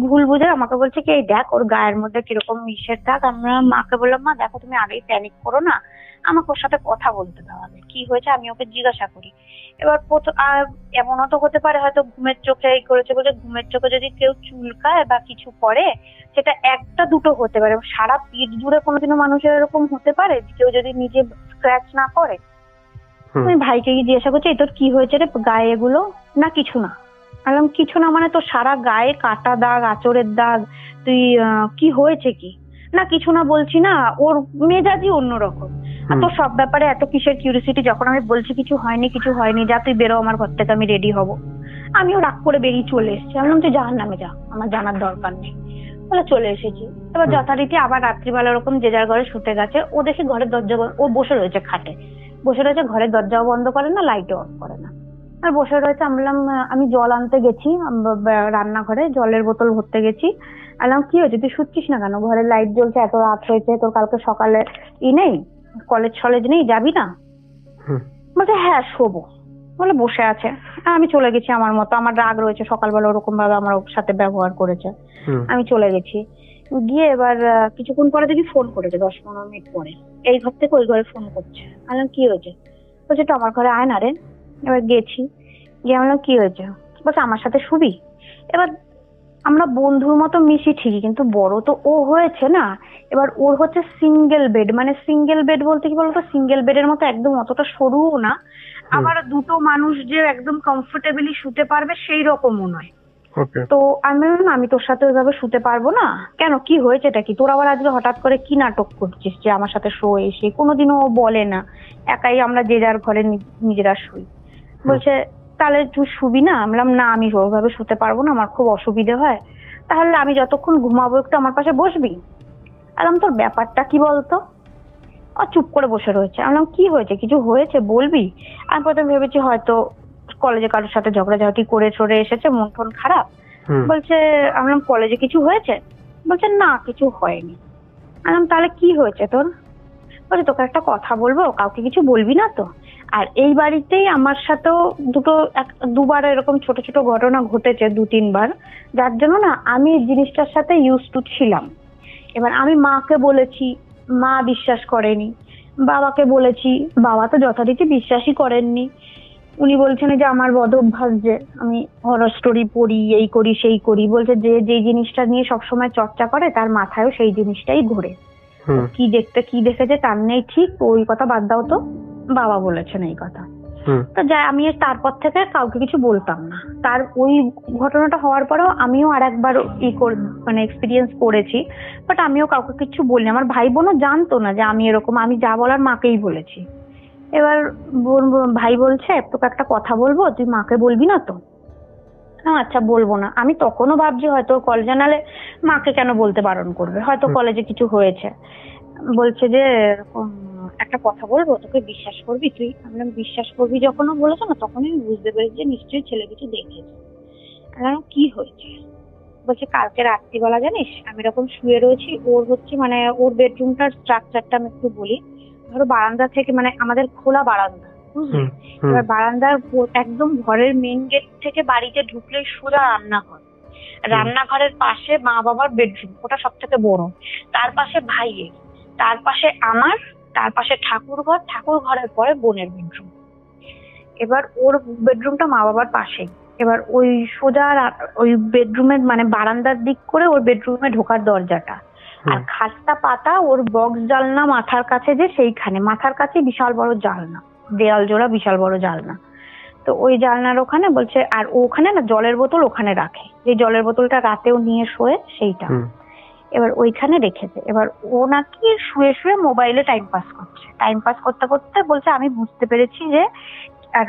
[SPEAKER 3] ভুল বুঝে আমাকে বলছে কি এই দেখ ওর গায়ের মধ্যে কিরকম মিশের দাগ। আমরা মাকে বললাম মা দেখো তুমি আগেই প্যানিক করো না, আমাকে ওর সাথে কথা বলতে দাও, আগে কি হয়েছে আমি ওকে জিজ্ঞাসা করি। এবার এমনও তো হতে পারে হয়তো ঘুমের চোখে এই করেছে, বলে ঘুমের চোখে যদি কেউ চুলকায় বা কিছু করে সেটা একটা দুটো হতে পারে, সারা পিঠ জুড়ে কোনোদিনও মানুষের এরকম হতে পারে কেউ যদি নিজে স্ক্র্যাচ না করে। আমি ভাইকে জিজ্ঞাসা করছি এই তোর কি হয়েছে রে গায়ে এগুলো? না কিছু না। বললাম কিছু না মানে তোর সারা গায়ে কাটা দাগ, আঁচড়ের দাগ, তুই কি হয়েছে কি? না কিছু না বলছি না, ওর মেজাজই অন্যরকম। আর তোর সব ব্যাপারে এত কিসের কিউরিসিটি? যখন আমি বলছি কিছু হয়নি যা তুই বেরো আমার ঘর থেকে, আমি রেডি হব। আমিও রাগ করে বেরিয়ে চলে এসেছি। আমি বলছি জাহান্নামে যা, আমার জানার দরকার নেই। বলে চলে এসেছি। এবার যথারীতি আবার রাত্রিবেলা ওরকম যে যার ঘরে শুতে গেছে, ও দেখি ঘরের দরজা, ও বসে রয়েছে খাটে, বসে রয়েছে, ঘরের দরজাও বন্ধ করে না, লাইটও অফ করে না, আর বসে রয়েছে। আমি বললাম আমি জল আনতে গেছি রান্নাঘরে, জলের বোতল ভরতে গেছি। বললাম কি হয়েছে তুই শুচ্ছিস না কেন? ঘরের লাইট জ্বলছে, এত রাত হয়েছে, তোর কালকে সকালে নেই, কলেজ নেই, যাবি না? বলছে হ্যাঁ শোবো। বলে বসে আছে। আমি চলে গেছি আমার মতো, আমার রাগ রয়েছে, সকালবেলা ওরকম ভাবে আমার সাথে ব্যবহার করেছে। আমি চলে গেছি, গিয়ে এবার কিছুক্ষণ পরে দেখি ফোন করেছে, 10-15 মিনিট পরে, এই ঘর থেকে ওই ঘরে ফোন করছে। বললাম কি হয়েছে? বলছে তো আমার ঘরে আয় না রে। এবার গেছি, গিয়ে বললাম কি হয়েছে? বলছে আমার সাথে শুবি। এবার আমরা বন্ধুর মতো মিশি ঠিকই, কিন্তু বড় তো ও হয়েছে না। এবার ওর হচ্ছে সিঙ্গেল বেড, মানে সিঙ্গেল বেড বলতে কি বলতো, সিঙ্গেল বেডের মতো একদম অতটা সরুও না, আবার দুটো মানুষ যে একদম কমফোর্টেবলি শুতে পারবে সেই রকমও নয়।
[SPEAKER 2] ওকে।
[SPEAKER 3] তো আমি বললাম, আমি তোর সাথে ওইভাবে শুতে পারবো না। কেন, কি হয়েছেটা কি তোর? আবার আজকে হঠাৎ করে কি নাটক করছিস যে আমার সাথে শো? এসে কোনোদিনও ও বলে না, একাই আমরা যে যার ঘরে নিজেরা শুই। বলছে তাহলে তুই শুবি না? আমি বললাম না, আমি ওইভাবে শুতে পারবো না, আমার খুব অসুবিধে হয়। তাহলে আমি যতক্ষণ ঘুমাবো একটু আমার পাশে বসবি। আলাম তোর ব্যাপারটা কি বলতো? চুপ করে বসে রয়েছে। আমি বললাম কি হয়েছে, কিছু হয়েছে বলবি? আমি প্রথমে ভেবেছি হয়তো কলেজে কারোর সাথে ঝগড়াঝাটি করে চড়ে এসেছে, মন টন খারাপ। বলছে, আমি বললাম কলেজে কিছু হয়েছে? বলছে না কিছু হয়নি। আমি বললাম তাহলে কি হয়েছে তোর? বলছে তোকে একটা কথা বলবো, কাউকে কিছু বলবি না তো? আর এই বাড়িতেই আমার সাথেও দুবার এরকম ছোট ছোট ঘটনা ঘটেছে, 2-3 বার, যার জন্য না আমি এই জিনিসটার সাথে ইউজ টু ছিলাম। এবার আমি মাকে বলেছি, মা বিশ্বাস করেনি। বাবাকে বলেছি, বাবা তো যথারীতি বিশ্বাসই করেননি। উনি বলছেন যে আমার বদ অভ্যাস, যে আমি হরর স্টোরি পড়ি, এই করি সেই করি। বলছে যে যেই জিনিসটা নিয়ে সবসময় চর্চা করে তার মাথায়ও সেই জিনিসটাই ঘোরে। কি দেখেছে তার নেই ঠিক, ওই কথা বাদ দাও তো, বাবা বলেছেন এই কথা। তো যাই, আমি তারপর থেকে কাউকে কিছু বলতাম না। তার ওই ঘটনাটা হওয়ার পরেও আমিও আর একবার মানে এক্সপিরিয়েন্স করেছি, বাট আমিও কাউকে কিছু বলিনি। আমার ভাই বোনও জানতো না যে আমি এরকম, আমি যা বলার মাকেই বলেছি। এবার ভাই বলছে তোকে একটা কথা বলবো, তুই মাকে বলবি না তো? আচ্ছা বলবো না। আমি তখনও ভাবছি হয়তো কলেজ জানালে মাকে কেন বলতে বারণ করবে, হয়তো কলেজে কিছু হয়েছে। বলছে যে একটা কথা বলবো, তোকে বিশ্বাস করবি তুই? আমি বিশ্বাস করবি যখনও বলেছো না, তখনই আমি বুঝতে পেরেছি যে নিশ্চয়ই ছেলে কিছু দেখেছে। কি হয়েছে? বলছে কালকে রাত্রিবেলা জানিস আমি এরকম শুয়ে রয়েছি, ওর হচ্ছে মানে ওর বেডরুমটার স্ট্রাকচারটা আমি একটু বলি। ধরো বারান্দা থেকে, মানে আমাদের খোলা বারান্দা, বুঝলি? এবার বারান্দার একদম ঘরের মেইন গেট থেকে বাড়িতে ঢুকলেই সোজা রান্নাঘর। রান্নাঘরের পাশে মা বাবার বেডরুম, ওটা সব থেকে বড়। তার পাশে ভাইয়ের, তার পাশে আমার, তার পাশে ঠাকুর ঘরের পরে বোনের বেডরুম। এবার ওর বেডরুমটা মা বাবার পাশে। এবার ওই সোজা ওই বেডরুমের মানে বারান্দার দিক করে ওর বেডরুমে ঢোকার দরজাটা, আর খাটটা পাতা ওর বক্স জালনা মাথার কাছে, যে সেইখানে মাথার কাছে বিশাল বড় জালনা, দেয়াল জোড়া বিশাল বড় জালনা। তো ওই জালনার ওখানে বলছে, আর ওখানে না জলের বোতল ওখানে রাখে, যে জলের বোতলটা রাতেও নিয়ে শোয়ে সেইটা। এবার ওইখানে রেখেছে। এবার ও নাকি শুয়ে শুয়ে মোবাইলে টাইম পাস করছে। টাইম পাস করতে করতে বলছে আমি বুঝতে পেরেছি যে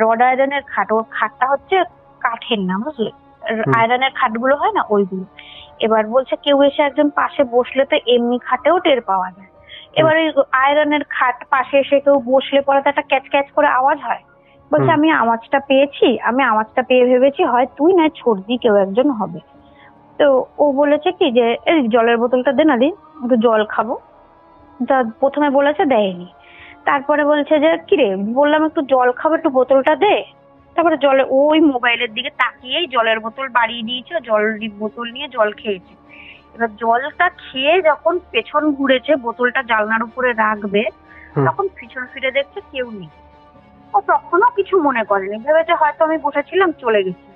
[SPEAKER 3] রড আয়রনের খাট, ওর খাটটা হচ্ছে কাঠের না, বুঝলে? আয়রনের খাটগুলো হয় না ওইগুলো। এবার বলছে কেউ এসে একজন পাশে বসলে তো এমনি খাটেও টের পাওয়া যায়। এবার ওই আয়রনের খাট পাশে এসে কেউ বসলে পরে তো একটা ক্যাচ ক্যাচ করে আওয়াজ হয়। বলছে আমি আওয়াজটা পেয়ে ভেবেছি হয় তুই না ছর্দি কেউ একজন হবে। তো ও বলেছে কি যে এই জলের বোতলটা দে না দি, একটু জল খাবো। তা প্রথমে বলেছে দেয়নি, তারপরে বলছে যে কিরে, বললাম একটু জল খাবো, একটু বোতলটা দে। তারপরে জলে ওই মোবাইলের দিকে তাকিয়েই জলের বোতল বাড়িয়ে দিয়েছে, বোতল নিয়ে জল খেয়েছে। এবার জলটা খেয়ে যখন পেছন ঘুরেছে বোতলটা জানলার উপরে রাখবে, তখন পিছন ফিরে দেখছে কেউ নেই। ও তখনও কিছু মনে করেনি, ভেবেছে হয়তো আমি বসেছিলাম চলে গেছি।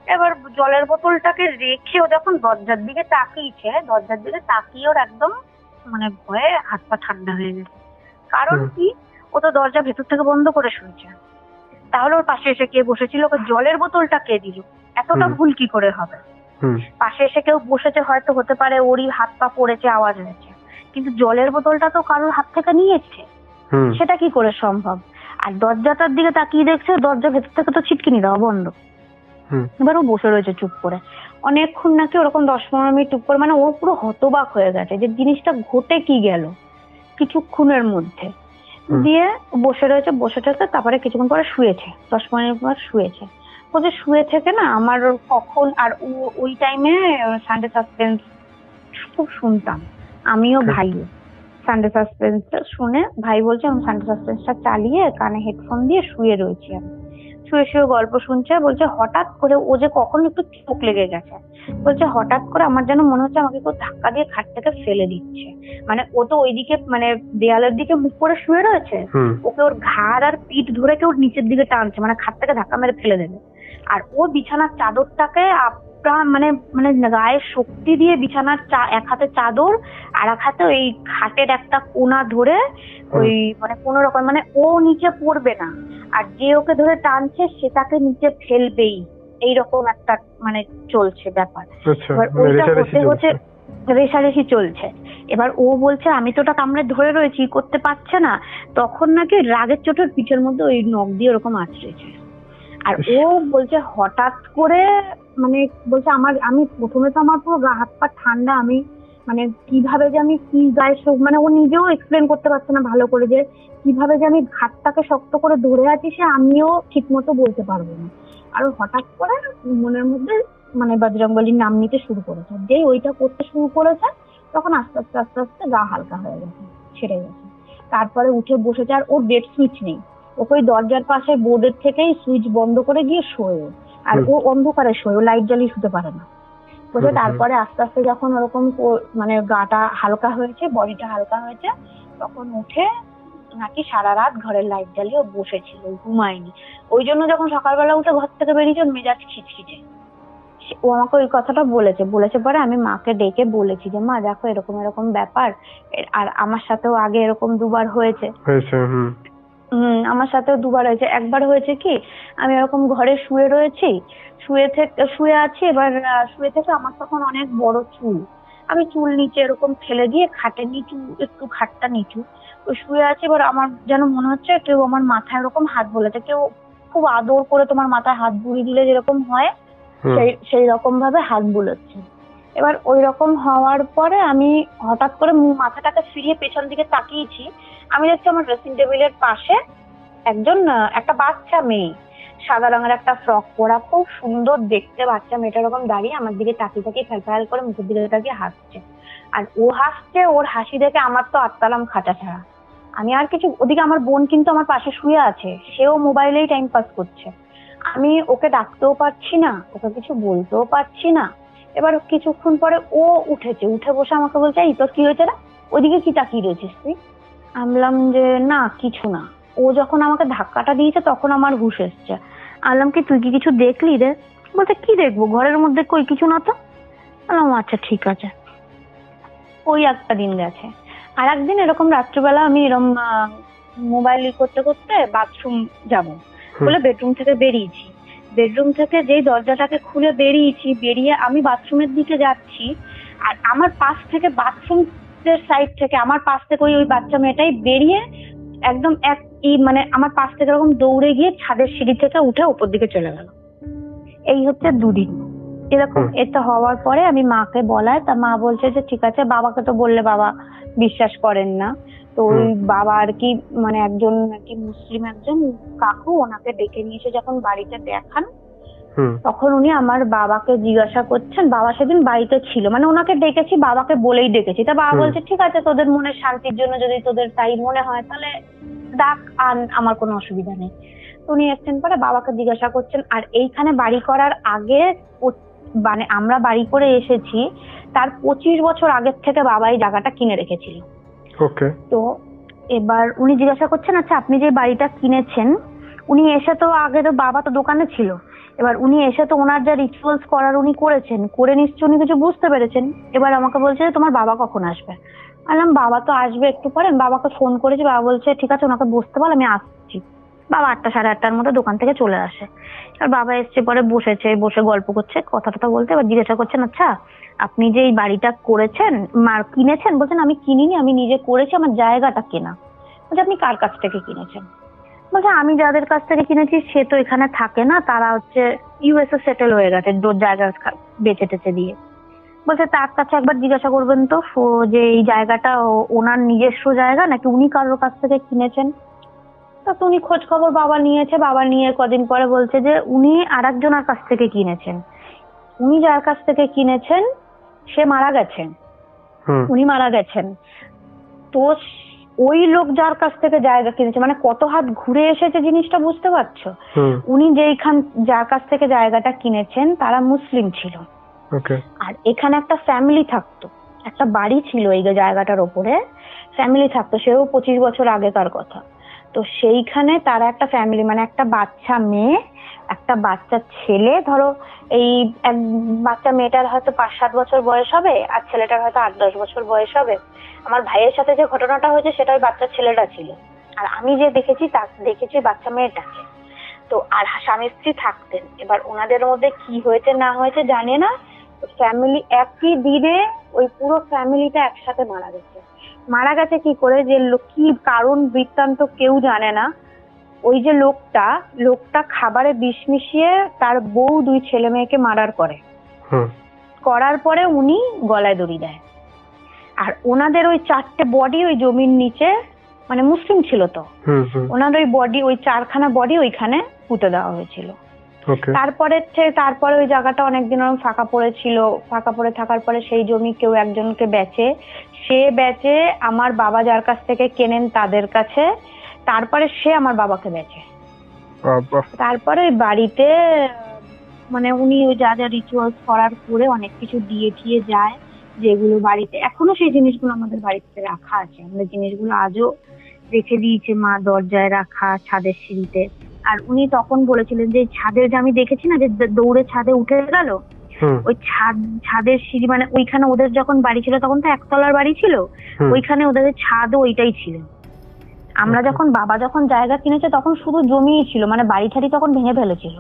[SPEAKER 3] এবার জলের বোতলটাকে রেখে ও যখন দরজার দিকে তাকিয়ে ওর একদম মানে ভয়ে হাত পা ঠান্ডা হয়ে গেছে। কারণ কি, ও তো দরজা ভেতর থেকে বন্ধ করে শুয়েছে। তাহলে ওর পাশে এসে কে বসেছিল, ওকে জলের বোতলটা কে দিল? এতটা ভুল কি করে হবে? পাশে এসে কেউ বসেছে, হয়তো হতে পারে ওরই হাত পা পড়েছে, আওয়াজ হয়েছে, কিন্তু জলের বোতলটা তো কারোর হাত থেকে নিয়েছে, সেটা কি করে সম্ভব? আর দরজাটার দিকে তাকিয়ে দেখছে, দরজা ভেতর থেকে তো ছিটকিনি দেওয়া বন্ধ। এবার ও বসে রয়েছে চুপ করে অনেকক্ষণ, নাকি ওরকম 10-15 মিনিট চুপ করে, মানে ও পুরো হতবাক হয়ে গেছে যে জিনিসটা ঘটে কি গেল কিছুক্ষণের মধ্যে। দিয়ে বসে থেকে তারপরে কিছুক্ষণ পরে শুয়েছে, 10-15 মিনিট পর শুয়েছে। বলছে শুয়ে থেকে না আমার কখন, আর ওই টাইমে সানডে সাসপেন্স খুব শুনতাম আমিও ভাইও। সানডে সাসপেন্সটা শুনে ভাই বলছে আমি সানডে সাসপেন্সটা চালিয়ে কানে হেডফোন দিয়ে শুয়ে রয়েছি, আমি শুয়ে গল্প শুনছে। বলছে হঠাৎ করে ও যে কখন একটু চোখ লেগে গেছে, বলছে হঠাৎ করে আমার যেন মনে হচ্ছে আমাকে কেউ ধাক্কা দিয়ে খাট থেকে ফেলে দিচ্ছে। মানে ও তো ওইদিকে মানে দেয়ালের দিকে মুখ করে শুয়ে রয়েছে, ওকে ওর ঘাড় আর পিঠ ধরে কেউ নিচের দিকে টানছে, মানে খাট থেকে ধাক্কা মেরে ফেলে দেবে। আর ও বিছানার চাদরটাকে মানে মানে গায়ের শক্তি দিয়ে বিছানার এক হাতে চাদর আর এক হাতে ওই খাটের একটা কোনা ধরে ওই মানে কোন রকম মানে ও নিচে পড়বে না, আর যে ওকে ধরে টানছে সেটাকে নিচে ফেলবেই, এইরকম একটা মানে চলছে ব্যাপার। এবার ওইটা হতে হতে রেশারেশি চলছে। এবার ও বলছে আমি তো ওটা কামড়ে ধরে রয়েছি, করতে পারছে না, তখন নাকি রাগের চোটের পিঠের মধ্যে ওই নখ দিয়ে ওরকম আঁচড়েছে। আর ও বলছে হঠাৎ করে মানে বলছে আমি প্রথমে তো আমার পুরো গা হাত পা ঠান্ডা, আমি মানে কিভাবে যে আমি কি গায়ে মানে ও নিজেও এক্সপ্লেন করতে পারছে না ভালো করে যে কিভাবে যে আমি ঘাটটাকে শক্ত করে ধরে আছি সে আমিও ঠিক মতো বলতে পারবো না। আর হঠাৎ করে মনের মধ্যে মানে বজরংবলীর নাম নিতে শুরু করেছে, যেই ওইটা করতে শুরু করেছে তখন আস্তে আস্তে আস্তে আস্তে গা হালকা হয়ে গেছে, ছেড়ে গেছে। তারপরে উঠে বসেছে, আর ওর বেড সুইচ নেই, ওকে ওই দরজার পাশে বোর্ডের থেকেই সুইচ বন্ধ করে গিয়ে শোয়, আর ও অন্ধকারে শোয়, ও লাইট জ্বালিয়ে শুতে পারে না। বলছে তারপরে আস্তে আস্তে যখন ওরকম মানে গাটা হালকা হয়েছে, বডিটা হালকা হয়েছে, তখন উঠে নাকি সারা রাত ঘরের লাইট জ্বালিয়ে বসেছিল, ঘুমায়নি। ওই জন্য যখন সকালবেলা উঠে ঘর থেকে বেরিয়েছে মেজাজ খিচখিচে। ও আমাকে ওই কথাটা বলেছে পরে আমি মাকে ডেকে বলেছি যে মা দেখো এরকম এরকম ব্যাপার, আর আমার সাথেও আগে এরকম দুবার হয়েছে। আমার সাথেও দুবার হয়েছে। একবার হয়েছে কি আমি এরকম ঘরে শুয়ে আছি, এবার শুয়ে থেকে আমার তখন অনেক বড় চুল, আমি চুল নিচে এরকম ফেলে দিয়ে খাটের নিচু একটু খাটটা নিচু ওই শুয়ে আছি, এবার আমার যেন মনে হচ্ছে কেউ আমার মাথায় এরকম হাত বলেছে, কেউ খুব আদর করে তোমার মাথায় হাত বুলিয়ে দিলে যেরকম হয় সেই রকম ভাবে হাত বুলোচ্ছে। এবার ওই রকম হওয়ার পরে আমি হঠাৎ করে মাথাটাকে ফিরিয়ে পেছন দিকে তাকিয়েছি, আমি দেখছি আমার ড্রেসিং টেবিলের পাশে একটা বাচ্চা মেয়ে, সাদা রঙের একটা ফ্রক পরা, খুব সুন্দর দেখতে বাচ্চা মেয়েটা এরকম দাঁড়িয়ে আমার দিকে তাকিয়ে ফ্যাল করে মুখের দিকে তাকিয়ে হাসছে। আর ও হাসছে, ওর হাসি দেখে আমার তো আত্মারাম খাঁচা ছাড়া। আমি আর কিছু, ওদিকে আমার বোন কিন্তু আমার পাশে শুয়ে আছে, সেও মোবাইলেই টাইম পাস করছে। আমি ওকে ডাকতেও পারছি না, ওকে কিছু বলতেও পারছি না। এবার কিছুক্ষণ পরে ও উঠে বসে আমাকে বলছে এই তোর কি হয়েছে রে, ওইদিকে কি তাকিয়ে রয়েছিস তুই? আমি বললাম যে না কিছু না। ও যখন আমাকে ধাক্কাটা দিয়েছে তখন আমার হুঁশ এসছে। বললাম কি তুই কি কিছু দেখলি রে? বলতে কি দেখবো, ঘরের মধ্যে কই কিছু না তো। বললাম আচ্ছা ঠিক আছে। ওই একটা দিন গেছে। আর একদিন এরকম রাত্রিবেলা আমি এরকম মোবাইল করতে করতে বাথরুম যাব বলে বেডরুম থেকে বেরিয়েছি। বেডরুম থেকে যেই দরজাটাকে খুলে বেরিয়ে আমি বাথরুমের দিকে যাচ্ছি, আর আমার পাশ থেকে বাথরুমের সাইড থেকে আমার পাশ থেকে ওই বাচ্চা মেয়েটাই বেরিয়ে একদম মানে আমার পাশ থেকে এরকম দৌড়ে গিয়ে ছাদের সিঁড়ি থেকে উঠে উপর দিকে চলে গেল। এই হচ্ছে দুদিন এরকম। এটা হওয়ার পরে আমি মাকে বলায়, তা মা বলছে যে ঠিক আছে, বাবাকে তো বললে বাবা বিশ্বাস করেন না, তো ওই বাবা আর কি মানে একজন নাকি মুসলিম একজন কাকু ওনাকে ডেকে নিয়েছে যখন বাড়িতে দেখান, তখন উনি আমার বাবাকে জিজ্ঞাসা করছেন, বাবা সেদিন বাড়িতে ছিল, মানে ওনাকে ডেকেছি বাবাকে বলেই ডেকেছি, তা বাবা বলছে ঠিক আছে তোদের মনের শান্তির জন্য যদি তোদের তাই মনে হয় তাহলে ডাক, আমার কোনো অসুবিধা নেই। উনি এসছেন পরে বাবাকে জিজ্ঞাসা করছেন। আর এইখানে বাড়ি করার আগে মানে আমরা বাড়ি করে এসেছি তার 25 বছর আগের থেকে বাবা এই জায়গাটা কিনে রেখেছিল। তো এবার উনি জিজ্ঞাসা করছেন আচ্ছা আপনি যে বাড়িটা কিনেছেন, উনি এসে তো আগে তো বাবা তো দোকানে ছিল, এবার উনি এসে তো ওনার যা রিচুয়ালস করার উনি করেছেন, করে নিশ্চয়ই উনি কিছু বুঝতে পেরেছেন। এবার আমাকে বলছে যে তোমার বাবা কখন আসবে? বললাম বাবা তো আসবে একটু পরে, বাবাকে ফোন করেছি, বাবা বলছে ঠিক আছে ওনাকে বসতে বল আমি আসছি। বাবা 8টা সাড়ে 8টার মধ্যে দোকান থেকে চলে আসে। আর বাবা এসছে পরে বসে গল্প করছে, কথা বলতে। এবার জিজ্ঞাসা করছেন আচ্ছা আপনি যে এই বাড়িটা করেছেন কিনেছেন? বলছেন আমি কিনিনি, আমি নিজে করেছি, আমার জায়গাটা কেনা। বলছে আপনি কার কাছ থেকে কিনেছেন? বলছে আমি যাদের কাছ থেকে কিনেছি সে তো এখানে থাকে না, তারা হচ্ছে ইউএসএ সেটেল হয়ে গেছে জায়গা বেচে টেচে দিয়ে। বলছে তার কাছে একবার জিজ্ঞাসা করবেন তো যে এই জায়গাটা ওনার নিজস্ব জায়গা নাকি উনি কারোর কাছ থেকে কিনেছেন। তো উনি খোঁজ খবর বাবা নিয়ে কদিন পরে বলছে যে উনি আরেকজনের কাছ থেকে কিনেছেন। উনি যার কাছ থেকে কিনেছেন সে মারা গেছেন, উনি মারা গেছেন। তো ওই লোক যার কাছ থেকে জায়গা কিনেছে, মানে কত হাত ঘুরে এসেছে জিনিসটা বুঝতে পারছো? উনি যার কাছ থেকে জায়গাটা কিনেছেন তারা মুসলিম ছিল, আর এখানে একটা ফ্যামিলি থাকতো, একটা বাড়ি ছিল এই জায়গাটার ওপরে, ফ্যামিলি থাকতো, সেও 25 বছর আগেকার কথা। তো সেইখানে তারা একটা ফ্যামিলি মানে একটা বাচ্চা মেয়ে একটা বাচ্চা ছেলে, ধরো এই এক বাচ্চা মেয়েটার হয়তো 5-7 বছর বয়স হবে আর ছেলেটার হয়তো 8-10 বছর বয়স হবে। আমার ভাইয়ের সাথে যে ঘটনাটা হয়েছে সেটা ওই বাচ্চা ছেলেটা ছিল, আর আমি যে দেখেছি তা দেখেছি বাচ্চা মেয়েটাকে। তো আর স্বামী স্ত্রী থাকতেন। এবার ওনাদের মধ্যে কি হয়েছে না হয়েছে জানে না, ফ্যামিলি একই দিনে ওই পুরো ফ্যামিলিটা একসাথে মারা গেছে। মারা গেছে কি করে, যে কি কারণ বৃত্তান্ত কেউ জানে না। ওই যে লোকটা খাবারে বিষ মিশিয়ে তার বউ 2 ছেলে মেয়েকে মার্ডার করে, করার পরে উনি গলায় দড়ি দেয়। আর ওনাদের ওই 4টে বডি ওই জমির নিচে, মানে মুসলিম ছিল তো, ওনাদের ওই বডি, ওই 4খানা বডি ওইখানে পুঁতে দেওয়া হয়েছিল। তারপরে ওই জায়গাটা অনেকদিন ওরকম ফাঁকা পড়েছিল। ফাঁকা পড়ে থাকার পরে সেই জমি কেউ একজনকে বেচে, সে বেচে আমার বাবা যার কাছ থেকে কেনেন তাদের কাছে, তারপরে সে আমার বাবাকে বেচে। তারপরে ওই বাড়িতে মানে উনি ওই যা যা রিচুয়ালস করার করে অনেক কিছু দিয়ে ঠিয়ে যায়, যেগুলো বাড়িতে এখনো সেই জিনিসগুলো আমাদের বাড়িতে রাখা আছে। আমাদের জিনিসগুলো আজও রেখে দিয়েছে মা, দরজায় রাখা, ছাদের সিঁড়িতে। আর উনি তখন বলেছিলেন যে ছাদের, যে আমি দেখেছি না যে দৌড়ে ছাদে উঠে গেল, ওই ছাদের সিঁড়ি, মানে ওইখানে ওদের যখন বাড়ি ছিল তখন তো একতলার বাড়ি ছিল, ওইখানে ওদের ছাদও ওইটাই ছিল। আমরা বাবা যখন জায়গা কিনেছে তখন শুধু জমিই ছিল, মানে বাড়ি ঠাড়ি তখন ভেঙে ফেলেছিল।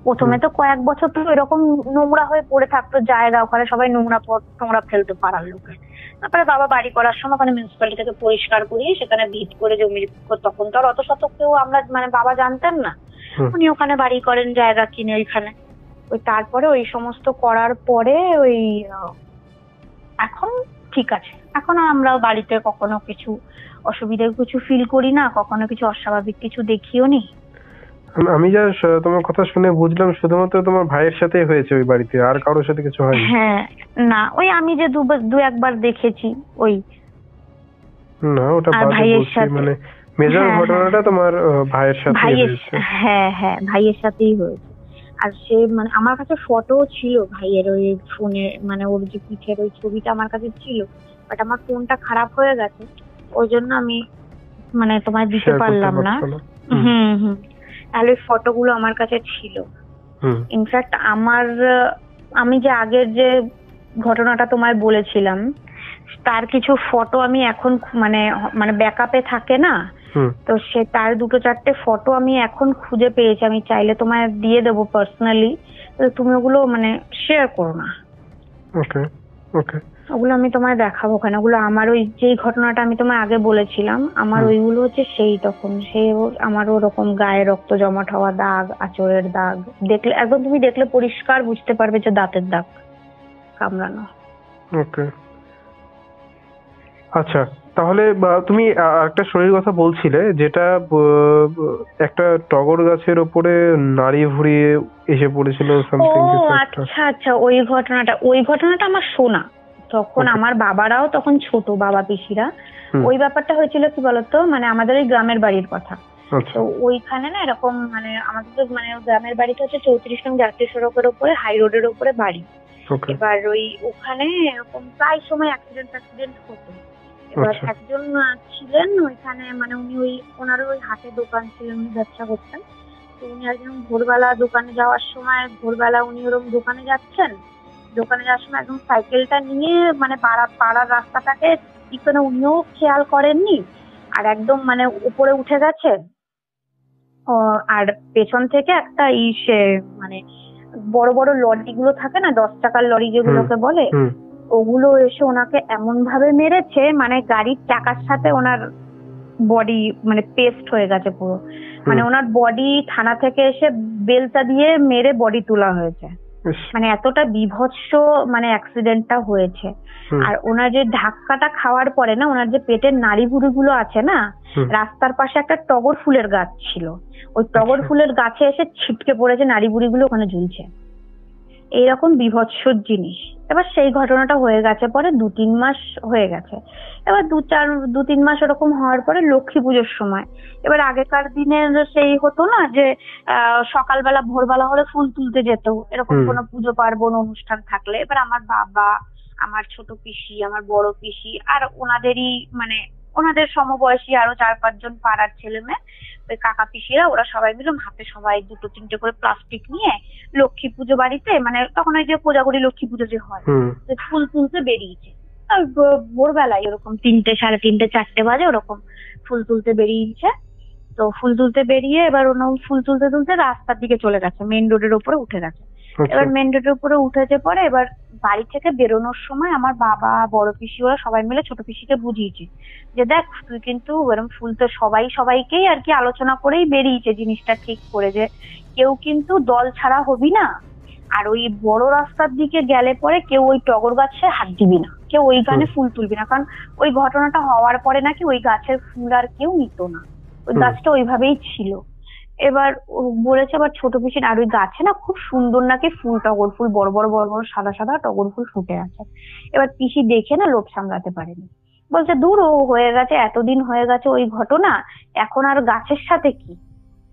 [SPEAKER 3] প্রথমে তো কয়েক বছর তো এরকম নোংরা হয়ে পড়ে থাকতো জায়গা, ওখানে সবাই নোংরা ফেলতে পারার লোকে। তারপরে বাবা বাড়ি করার সময় ওখানে মিউনিসিপ্যালিটি থেকে পরিষ্কার করিয়ে সেখানে ভিট করে জমি, তখন তো আর অত শত কেউ আমরা মানে বাবা জানতেন না, উনি ওখানে বাড়ি করেন জায়গা কিনে ওইখানে। ওই তারপরে ওই সমস্ত করার পরে ওই এখন ঠিক আছে, এখন আমরা বাড়িতে কখনো কিছু অসুবিধা কিছু ফিল করি না, কখনো কিছু অস্বাভাবিক কিছু দেখিও নি।
[SPEAKER 2] আমি যা তোমার কথা শুনে বুঝলাম শুধুমাত্র তোমার ভাইয়ের সাথেই হয়েছে ওই বাড়িতে, আর কারোর সাথে কিছু হয়নি?
[SPEAKER 3] হ্যাঁ না, ওই আমি যে দু একবার দেখেছি ওই
[SPEAKER 2] না, ওটা ভাইয়ের সাথে, মানে মেজর ঘটনাটা তোমার ভাইয়ের সাথে হয়েছে।
[SPEAKER 3] হ্যাঁ ভাইয়ের সাথেই হয়েছে। আর সে মানে আমার কাছে ফটো ছিল ভাইয়ের ওই ফোনে, মানে ওর যে পিঠের ওই ছবিটা আমার কাছে ছিল, বাট আমার ফোনটা খারাপ হয়ে গেছে, ওই জন্য আমি মানে তোমায় দিতে পারলাম না। তাহলে ফটোগুলো আমার কাছে ছিল। ইনফ্যাক্ট আমি যে আগের যে ঘটনাটা তোমায় বলেছিলাম তার কিছু ফটো আমি এখন মানে ব্যাকআপে থাকে না, তো সে তার 2-4টে ফটো আমি এখন খুঁজে পেয়েছি। আমি চাইলে তোমায় দিয়ে দেবো পার্সোনালি, তুমি ওগুলো মানে শেয়ার করো না।
[SPEAKER 2] ওকে ওকে,
[SPEAKER 3] ওগুলো আমি তোমায় দেখাবো। ওখানে ওগুলো আমার ওই যেই ঘটনাটা আমি তোমায় আগে বলেছিলাম, আমার ওইগুলো হচ্ছে সেই তখন সে আমার ওরকম গায়ে রক্ত জমাট হওয়া দাগ, আঁচড়ের দাগ, দেখলে একদম তুমি দেখলে পরিষ্কার বুঝতে পারবে যে দাঁতের দাগ কামড়ানো।
[SPEAKER 2] ওকে আচ্ছা, তাহলে তুমি একটা শরীর কথা বলছিলে, যেটা একটা টগর গাছের ওপরে নাড়ি ঘুরিয়ে এসে পড়েছিল সামথিং।
[SPEAKER 3] আচ্ছা, ওই ঘটনাটা আমার শোনা। তখন আমার বাবারাও তখন ছোট, বাবা পিসিরা। ওই ব্যাপারটা হয়েছিল কি বলতো, মানে আমাদের ওই গ্রামের বাড়ির কথা। তো ওইখানে না এরকম মানে আমাদের মানে গ্রামের বাড়িটা হচ্ছে 34 নং জাতীয় সড়কের উপরে, হাই রোডের উপরে বাড়ি। এবার ওই ওখানে এরকম প্রায় সময় অ্যাক্সিডেন্ট হতো। এবার একজন ছিলেন ওইখানে, মানে উনি ওনার ওই হাতে দোকান ছিল, উনি ব্যবসা করতেন। তো উনি একদম ভোরবেলা দোকানে যাওয়ার সময়, উনি ওরকম দোকানে যাওয়ার সময় একদম সাইকেলটা নিয়ে মানে পাড়ার রাস্তাটাকে ঠিক করে উনিও খেয়াল করেননি, আর একদম মানে উপরে উঠে গেছে। আর পেছন থেকে একটা মানে বড় বড় লরিগুলো থাকে না, 10 টাকার লরি যেগুলোকে বলে, ওগুলো এসে ওনাকে এমন ভাবে মেরেছে, মানে গাড়ির চাকার সাথে ওনার বডি মানে পেস্ট হয়ে গেছে পুরো। মানে ওনার বডি থানা থেকে এসে বেলচা দিয়ে মেরে বডি তোলা হয়েছে। মানে এতটা বীভৎস মানে অ্যাক্সিডেন্টটা হয়েছে। আর ওনার যে ধাক্কাটা খাওয়ার পরে না, ওনার যে পেটের নাড়ি ভুড়িগুলো আছে না, রাস্তার পাশে একটা টগর ফুলের গাছ ছিল, ওই টগর ফুলের গাছে এসে ছিটকে পড়েছে, নাড়ি ভুড়িগুলো ওখানে ঝুলছে। এইরকম বীভৎস জিনিস। এবার সেই ঘটনাটা হয়ে গেছে পরে 2-3 মাস হয়ে গেছে। এবার 2-3 মাস ওরকম হওয়ার পরে লক্ষ্মী পুজোর সময়, এবার আগেকার দিনের সেই হতো না যে সকালবেলা ভোরবেলা হলে ফুল তুলতে যেত, এরকম কোনো পুজো পার্বণ অনুষ্ঠান থাকলে, এবার আমার বাবা, আমার ছোট পিসি, আমার বড় পিসি আর ওনাদেরই মানে ওনাদের সমবয়সী আরো 4-5 জন পাড়ার ছেলে মেয়ে, ওই কাকা পিসিরা, ওরা সবাই মিলে হাতে সবাই 2-3টে করে প্লাস্টিক নিয়ে লক্ষ্মী পুজো বাড়িতে, মানে তখন ওই যে কোজাগরি লক্ষ্মী পুজো যে হয়, ফুল তুলতে বেরিয়েছে। আর ভোরবেলায় ওরকম 3টে, 3:30, 4টে বাজে ওরকম ফুল তুলতে বেরিয়েছে। তো ফুল তুলতে বেরিয়ে এবার ফুল তুলতে তুলতে রাস্তার দিকে চলে গেছে, মেইন রোডের উপরে উঠে গেছে। এবার মেইন রোডের উপরে উঠেছে পরে এবার বাড়ি থেকে বেরোনোর সময় আমার বাবা, বড় পিসি, ওরা সবাই মিলে ছোট পিসিকে বুঝিয়েছে যে দেখ তুই কিন্তু এরকম ফুল তো সবাইকেই আর কি আলোচনা করেই বেরিয়েছে জিনিসটা ঠিক করে, যে কেউ কিন্তু দল ছাড়া হবি না, আর ওই বড় রাস্তার দিকে গেলে পরে কেউ ওই টগর গাছে হাত দিবি না, কেউ ওই গানে ফুল তুলবি না, কারণ ওই ঘটনাটা হওয়ার পরে নাকি ওই গাছের ফুল আর কেউ নিত না, ওই গাছটা ওইভাবেই ছিল। এবার বলেছে আবার ছোট পিসির, আর ওই গাছে না খুব সুন্দর নাকি ফুল, টগর ফুল, বড় বড় বড় বড় সাদা সাদা টগর ফুল ফুটে আছে। এবার পিসি দেখে না লোভ সামলাতে পারেনি, বলছে দূর, ও হয়ে গেছে, এতদিন হয়ে গেছে ওই ঘটনা, এখন আর গাছের সাথে কি।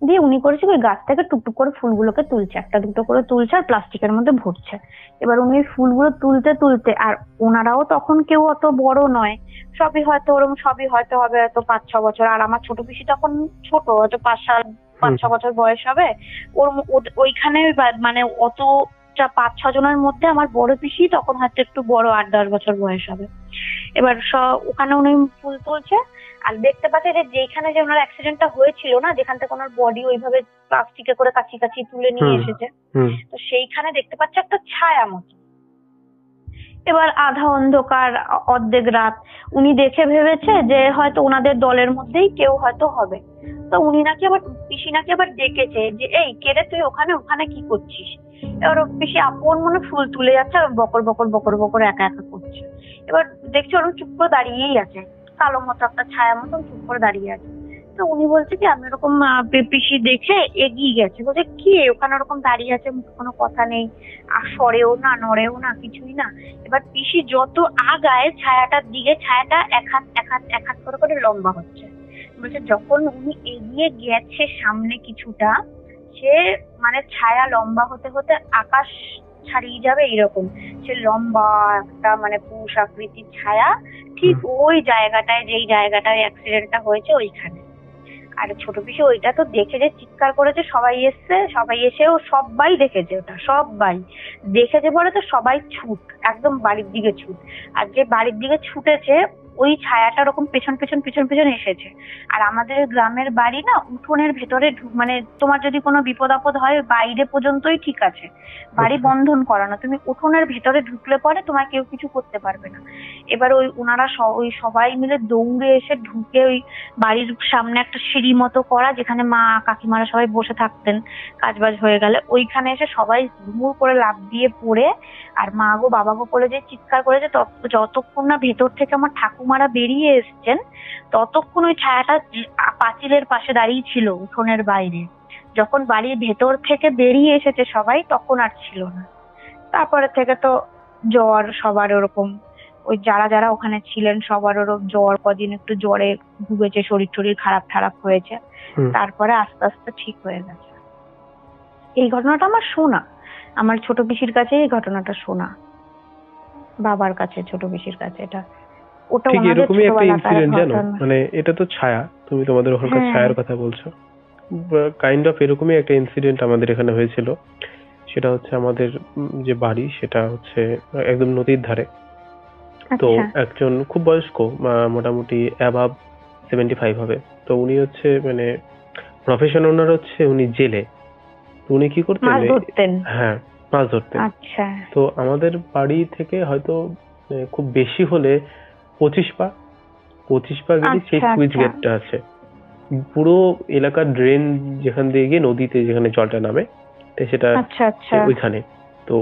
[SPEAKER 3] দিয়ে উনি করেছে ওই গাছ থেকে টুকটুক করে ফুলগুলোকে তুলছে, 1-2 করে তুলছে আর প্লাস্টিকের মধ্যে ভরছে। এবার উনি ফুলগুলো তুলতে তুলতে, আর ওনারাও তখন কেউ অত বড় নয়, সবই হয়তো ওরকম, সবই হয়তো হবে হয়তো 5-6 বছর, আর আমার ছোট পিসি তখন ছোট, হয়তো 5-6 বছর বয়স হবে ওর। ওইখানে মানে অত 5-6 জনের মধ্যে আমার বড় পিসি তখন হয়তো একটু বড়, 8-10 বছর বয়স হবে। এবার ওখানে উনি ফুল তুলছে আর দেখতে পাচ্ছে যে যেখানে যে ওনার অ্যাক্সিডেন্টটা হয়েছিল না, যেখান থেকে ওনার বডি ওইভাবে প্লাস্টিকে করে কাছি কাছি তুলে নিয়ে এসেছে, তো সেইখানে দেখতে পাচ্ছে একটা ছায়া মতো। এবার আধা অন্ধকার, অর্ধেক রাত, উনি দেখে ভেবেছে যে হয়তো ওনাদের দলের মধ্যেই কেউ হয়তো হবে। তো উনি নাকি আবার, পিসি নাকি আবার ডেকেছে যে এই কেরে তুই ওখানে ওখানে কি করছিস। এবার পিসি আপন মনে ফুল তুলে যাচ্ছে আর বকর বকর বকর বকর একা একা করছে। এবার দেখছি ওরকম চুপ করে দাঁড়িয়েই আছে, কালো মতো একটা ছায়া মতন চুপ করে দাঁড়িয়ে আছে। তো উনি বলছে কি, আমি ওরকম পিসি দেখে এগিয়ে গেছে, বলছে কি ওখানে ওরকম দাঁড়িয়ে আছে, কোনো কথা নেই, আর সরেও না নড়েও না, কিছুই না। এবার পিসি যত আগায় ছায়াটার দিকে, ছায়াটা এক হাত করে করে লম্বা হচ্ছে। বলছে যখন উনি এগিয়ে গেছে সামনে কিছুটা, সে মানে ছায়া লম্বা হতে হতে আকাশ ছাড়িয়ে যাবে এইরকম, সে লম্বা একটা মানে পুরুষ আকৃতির ছায়া ঠিক ওই জায়গাটায়, যেই জায়গাটায় অ্যাক্সিডেন্টটা হয়েছে ওইখানে। আর ছোট পিসি ওইটা তো দেখে যে চিৎকার করেছে, সবাই এসেও সবাই দেখেছে, ওটা সবাই দেখেছে বলে তো সবাই ছুট, একদম বাড়ির দিকে ছুট। আর যে বাড়ির দিকে ছুটেছে ওই ছায়াটা ওরকম পেছন পেছন এসেছে। আর আমাদের গ্রামের বাড়ি না উঠোনের ভেতরে, মানে তোমার যদি কোনো বিপদ আপদ হয় বাইরে পর্যন্তই ঠিক আছে, বাড়ি বন্ধন করানো, তুমি উঠোনের ভেতরে ঢুকলে পরে তোমার কেউ কিছু করতে পারবে না। এবার ওনারা ওই সবাই মিলে দৌড়ে এসে ঢুকে ওই বাড়ির সামনে একটা সিঁড়ি মতো করা, যেখানে মা কাকিমারা সবাই বসে থাকতেন কাজবাজ হয়ে গেলে, ওইখানে এসে সবাই ধুমুর করে লাফ দিয়ে পড়ে, আর মা গো বাবা গো বলে যে চিৎকার করেছে, যতক্ষণ না ভেতর থেকে আমার ঠাকুমারা বেরিয়ে এসছেন ততক্ষণ ওই ছায়াটা পাঁচিলের পাশে দাঁড়িয়ে ছিল উঠোনের বাইরে। যখন বাড়ির ভেতর থেকে বেরিয়ে এসেছে সবাই, তখন আর ছিল না। তারপরে থেকে তো জ্বর সবার ওরকম, ওই যারা যারা ওখানে ছিলেন সবার ওরকম জ্বর, কদিন একটু জ্বরে ভুগেছে, শরীর খারাপ হয়েছে, তারপরে আস্তে আস্তে ঠিক হয়ে গেছে। এই ঘটনাটা আমার শোনা, আমার ছোট পিসির কাছে এই ঘটনাটা শোনা, বাবার কাছে, ছোট পিসির কাছে। এটা ওটা
[SPEAKER 2] ঠিক এরকমই একটা ইনসিডেন্ট, জানো, মানে এটা তো ছায়া, তুমি তোমাদের ওখানকার ছায়ার কথা বলছো, কাইন্ড অফ এরকমই একটা ইনসিডেন্ট আমাদের এখানে হয়েছিল। সেটা হচ্ছে আমাদের যে বাড়ি সেটা হচ্ছে একদম নদীর ধারে। তো একজন খুব বয়স্ক, মোটামুটি অ্যাবাভ 75 হবে, তো উনি হচ্ছে মানে প্রফেশন ওনার হচ্ছে উনি জেলে। তো উনি কি করতেন, হ্যাঁ মাছ ধরতেন। তো আমাদের বাড়ি থেকে হয়তো খুব বেশি হলে 25 পা গেলে সেই সুইচ গেটটা আছে, পুরো এলাকার ড্রেন যেখান দিয়ে গিয়ে নদীতে যেখানে জলটা নামে সেটা ওইখানে। তো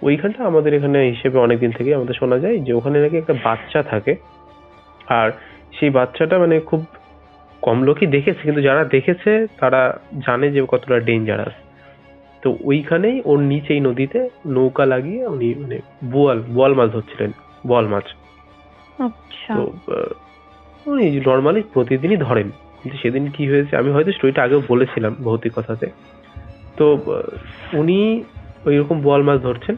[SPEAKER 2] ওইখানটা আমাদের এখানে হিসেবে অনেকদিন থেকে আমাদের শোনা যায় যে ওখানে নাকি একটা বাচ্চা থাকে, আর সেই বাচ্চাটা মানে খুব কম লোকই দেখেছে, কিন্তু যারা দেখেছে তারা জানে যে কতটা ডেঞ্জারাস। তো ওইখানেই ওর নিচেই নদীতে নৌকা লাগিয়ে উনি মানে বোয়াল মাছ ধরছিলেন, বোয়াল মাছ। তো উনি নর্মালি প্রতিদিনই ধরেন, কিন্তু সেদিন কি হয়েছে আমি হয়তো স্টোরিটা আগেও বলেছিলাম ভৌতিক কথাতে। তো উনি ওই রকম বোয়াল মাছ ধরছেন,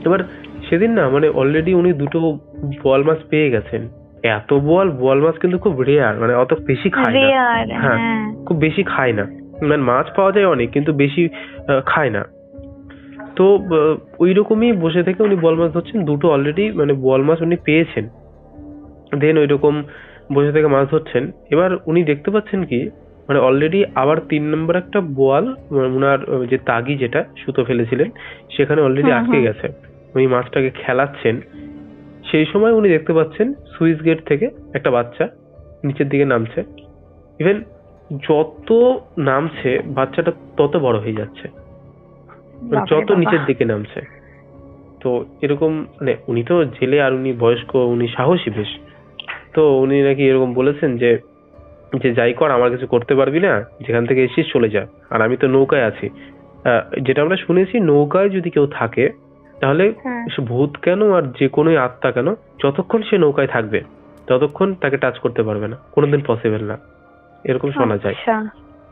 [SPEAKER 2] এবার সেদিন না মানে অলরেডি উনি 2টো বোয়াল মাছ পেয়ে গেছেন, এত বোয়াল মাছ কিন্তু খুব রেয়ার, মানে অত বেশি খায় না। হ্যাঁ, খুব বেশি খায় না, মানে মাছ পাওয়া যায় অনেক কিন্তু বেশি খায় না। তো ওই রকমই বসে থেকে উনি বোয়াল মাছ ধরছেন, দুটো অলরেডি মানে বোয়াল মাছ উনি পেয়েছেন। দেন ওই রকম বসে থেকে মাছ ধরছেন। এবার উনি দেখতে পাচ্ছেন কি, মানে অলরেডি আবার 3 নম্বর একটা বোয়াল, ওনার যে তাগি যেটা সুতো ফেলেছিলেন সেখানে অলরেডি আটকে গেছে। উনি মাছটাকে খেলাচ্ছেন, সেই সময় উনি দেখতে পাচ্ছেন সুইচ গেট থেকে একটা বাচ্চা নিচের দিকে নামছে। ইভেন যত নামছে বাচ্চাটা তত বড় হয়ে যাচ্ছে, মানে যত নিচের দিকে নামছে। তো এরকম মানে উনি তো জেলে, আর উনি বয়স্ক, উনি সাহসী বেশ। তো উনি নাকি এরকম বলেছেন যে যে যাই কর আমার কিছু করতে পারবি না, যেখান থেকে এসেছিস চলে যা, আর আমি তো নৌকায় আছি। যেটা আমরা শুনেছি, নৌকায় যদি কেউ থাকে তাহলে সে ভূত কেন আর যে কোনো আত্মা কেন, যতক্ষণ সে নৌকায় থাকবে ততক্ষণ তাকে টাচ করতে পারবে না, কোনোদিন পসিবল না, এরকম শোনা যায়।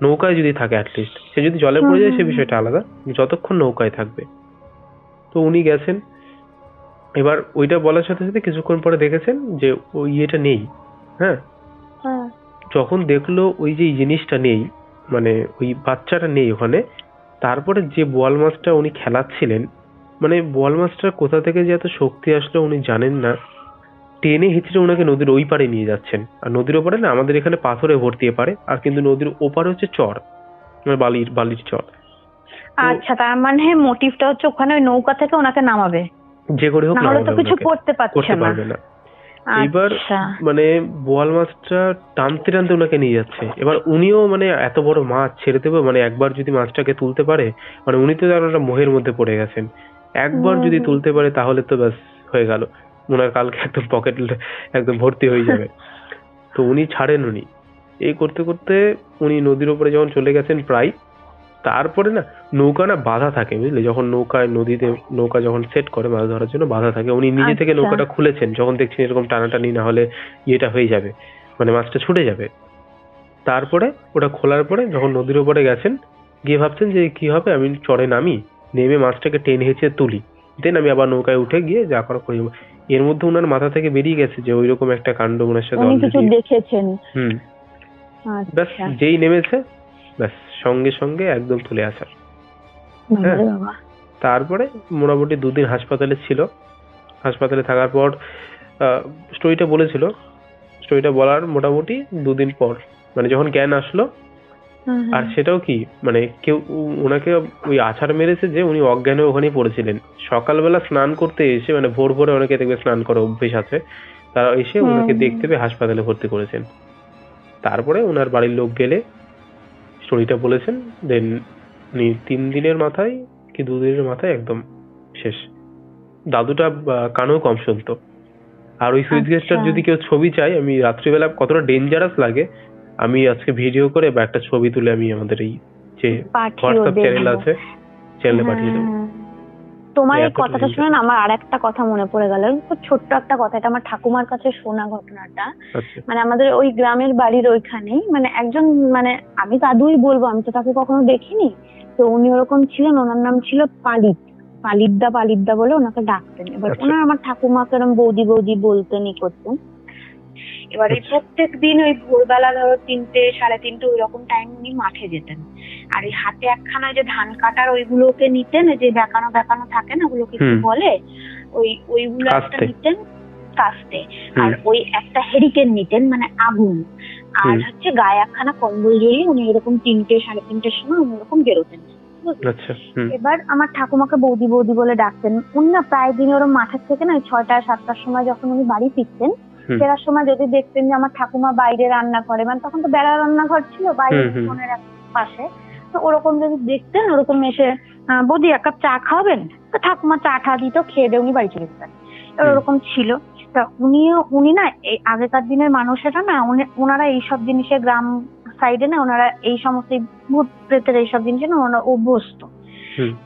[SPEAKER 2] নৌকায় যদি থাকে অ্যাটলিস্ট, সে যদি জলে পড়ে যায় সে বিষয়টা আলাদা, যতক্ষণ নৌকায় থাকবে। তো উনি গেছেন, এবার ওইটা বলার সাথে সাথে কিছুক্ষণ পরে দেখেছেন যে ওই ইয়েটা নেই। হ্যাঁ, যখন দেখলো ওই যে জিনিসটা নেই, মানে ওই বাচ্চাটা নেই ওখানে, তারপরে যে বোয়াল মাছটা উনি খেলাচ্ছিলেন, মানে বোয়াল মাছটার কোথা থেকে যে এত শক্তি আসলো উনি জানেন না, টেনে হিচড়ে ওনাকে নদীর ওই পারে নিয়ে যাচ্ছেন। আর নদীর ওপারে না, আমাদের এখানে পাথরে ভর্তি পারে, আর কিন্তু নদীর ওপারে হচ্ছে চর, মানে বালির চর।
[SPEAKER 3] আচ্ছা, তার মানে মোটিভটা হচ্ছে ওখানে ওই নৌকা থেকে ওনাকে নামাবে,
[SPEAKER 2] যে করে হোক
[SPEAKER 3] নাহলে তো কিছু করতে
[SPEAKER 2] পারবে না। এইবার মানে বোয়াল মাছটা টানতে টানতে ওনাকে নিয়ে যাচ্ছে। এবার উনিও মানে এত বড় মাছ ছেড়ে দেবে, মানে একবার যদি মাছটাকে তুলতে পারে, মানে উনি তো একটা মোহের মধ্যে পড়ে গেছেন, একবার যদি তুলতে পারে তাহলে তো ব্যাস হয়ে গেল, ওনার কালকে একদম পকেট একদম ভর্তি হয়ে যাবে। তো উনি ছাড়েন, উনি এই করতে করতে উনি নদীর উপরে যখন চলে গেছেন প্রায়, তারপরে না নৌকা না বাধা থাকে, বুঝলে, যখন নদীতে নৌকা যখন সেট করে মাছ ধরার জন্য বাধা থাকে, উনি নিজে থেকে নৌকাটা খুলেছেন যখন দেখছেন এরকম টানাটানি না হলে ইয়েটা হয়ে যাবে, মানে মাছটা ছুটে যাবে। তারপরে ওটা খোলার পরে যখন নদীর উপরে গেছেন, গিয়ে ভাবছেন যে কি হবে, আমি চরে নামি, নেমে মাছটাকে টেনে হেঁচে তুলি, দেন আমি আবার নৌকায় উঠে গিয়ে যা করা করে যাবো। এর মধ্যে ওনার মাথা থেকে বেরিয়ে গেছে যে ওইরকম একটা কাণ্ড ওনার সাথে অলরেডি দেখেছেন। ব্যাস যেই নেমেছে ব্যাস সঙ্গে সঙ্গে একদম তুলে আসা। তারপরে মোটামুটি 2 দিন হাসপাতালে ছিল। হাসপাতালে থাকার পর স্টোরিটা বলেছিল, স্টোরিটা বলার মোটামুটি 2 দিন পর মানে যখন জ্ঞান আসলো, আর সেটাও কি মানে কেউ ওনাকে ওই আছাড় মেরেছে যে উনি অজ্ঞানে ওখানেই পড়েছিলেন। সকালবেলা স্নান করতে এসে, মানে ভোর ভোরে অনেকে দেখবে স্নান করা অভ্যেস আছে, তারা এসে ওনাকে দেখতে পেয়ে হাসপাতালে ভর্তি করেছেন। তারপরে ওনার বাড়ির লোক গেলে স্টোরিটা বলেছেন, দেন উনি 3 দিনের মাথায় কি 2 দিনের মাথায় একদম শেষ। দাদুটা কানেও কম শুনতো। আর ওই সুইচ গেটটার যদি কেউ ছবি চাই, আমি রাত্রিবেলা কতটা ডেঞ্জারাস লাগে আমি আজকে ভিডিও করে বা একটা ছবি তুলে আমি আমাদের এই যে হোয়াটসঅ্যাপ চ্যানেল আছে চ্যানেলে পাঠিয়ে দেবো।
[SPEAKER 3] তোমার এই কথাটা শুনে না আমার আরেকটা কথা মনে পড়ে গেল, খুব ছোট্ট একটা কথা, এটা আমার ঠাকুমার কাছে শোনা ঘটনাটা। মানে আমাদের ওই গ্রামের বাড়ির ওইখানেই মানে একজন, মানে আমি দাদুই বলবো, আমি তো তাকে কখনো দেখিনি, তো উনি ওরকম ছিলেন, ওনার নাম ছিল পালিদ্দা বলে ওনাকে ডাকতেন। এবার ওনার আমার ঠাকুমাকে এরকম বৌদি বৌদি বলতেনই করতেন। এবারে প্রত্যেক দিন ওই ভোরবেলা ধরো 3টে 3:30 ওই রকম টাইম উনি মাঠে যেতেন, আর এই হাতে একখানা যে ধান কাটার ওইগুলোকে নিতেন, যে বেঁকানো থাকে না, ওগুলো কিছু বলে, ওইগুলো একটা নিতেন কাস্তে, আর ওই একটা হেরিকেন নিতেন মানে আগুন, আর হচ্ছে গায়ে একখানা কম্বল জড়িয়ে উনি এরকম 3টে 3:30-র সময় উনি এরকম বেরোতেন। এবার আমার ঠাকুমাকে বৌদি বৌদি বলে ডাকতেন। উনি না প্রায় দিন ওরকম মাঠের থেকে না 6টা-7টার সময় যখন উনি বাড়ি ফিরতেন, ফেরার সময় যদি দেখতেন যে আমার ঠাকুমা বাইরে রান্না করে, মানে তখন তো বেড়া রান্নাঘর ছিল বাইরে ফোনের পাশে, তো ওরকম যদি দেখতেন, ওরকম এসে বৌদি 1 কাপ চা খাবেন, তো ঠাকুমা চা ঠা দিত, খেয়ে দিয়ে উনি বাড়ি চলে যেতেন। ওরকম ছিল। তা উনি না এই আগেকার দিনের মানুষেরা না ওনারা এইসব জিনিসে গ্রাম সাইডে না ওনারা এই সমস্ত ভূত প্রেতের এইসব জিনিসে না ওনারা অভ্যস্ত।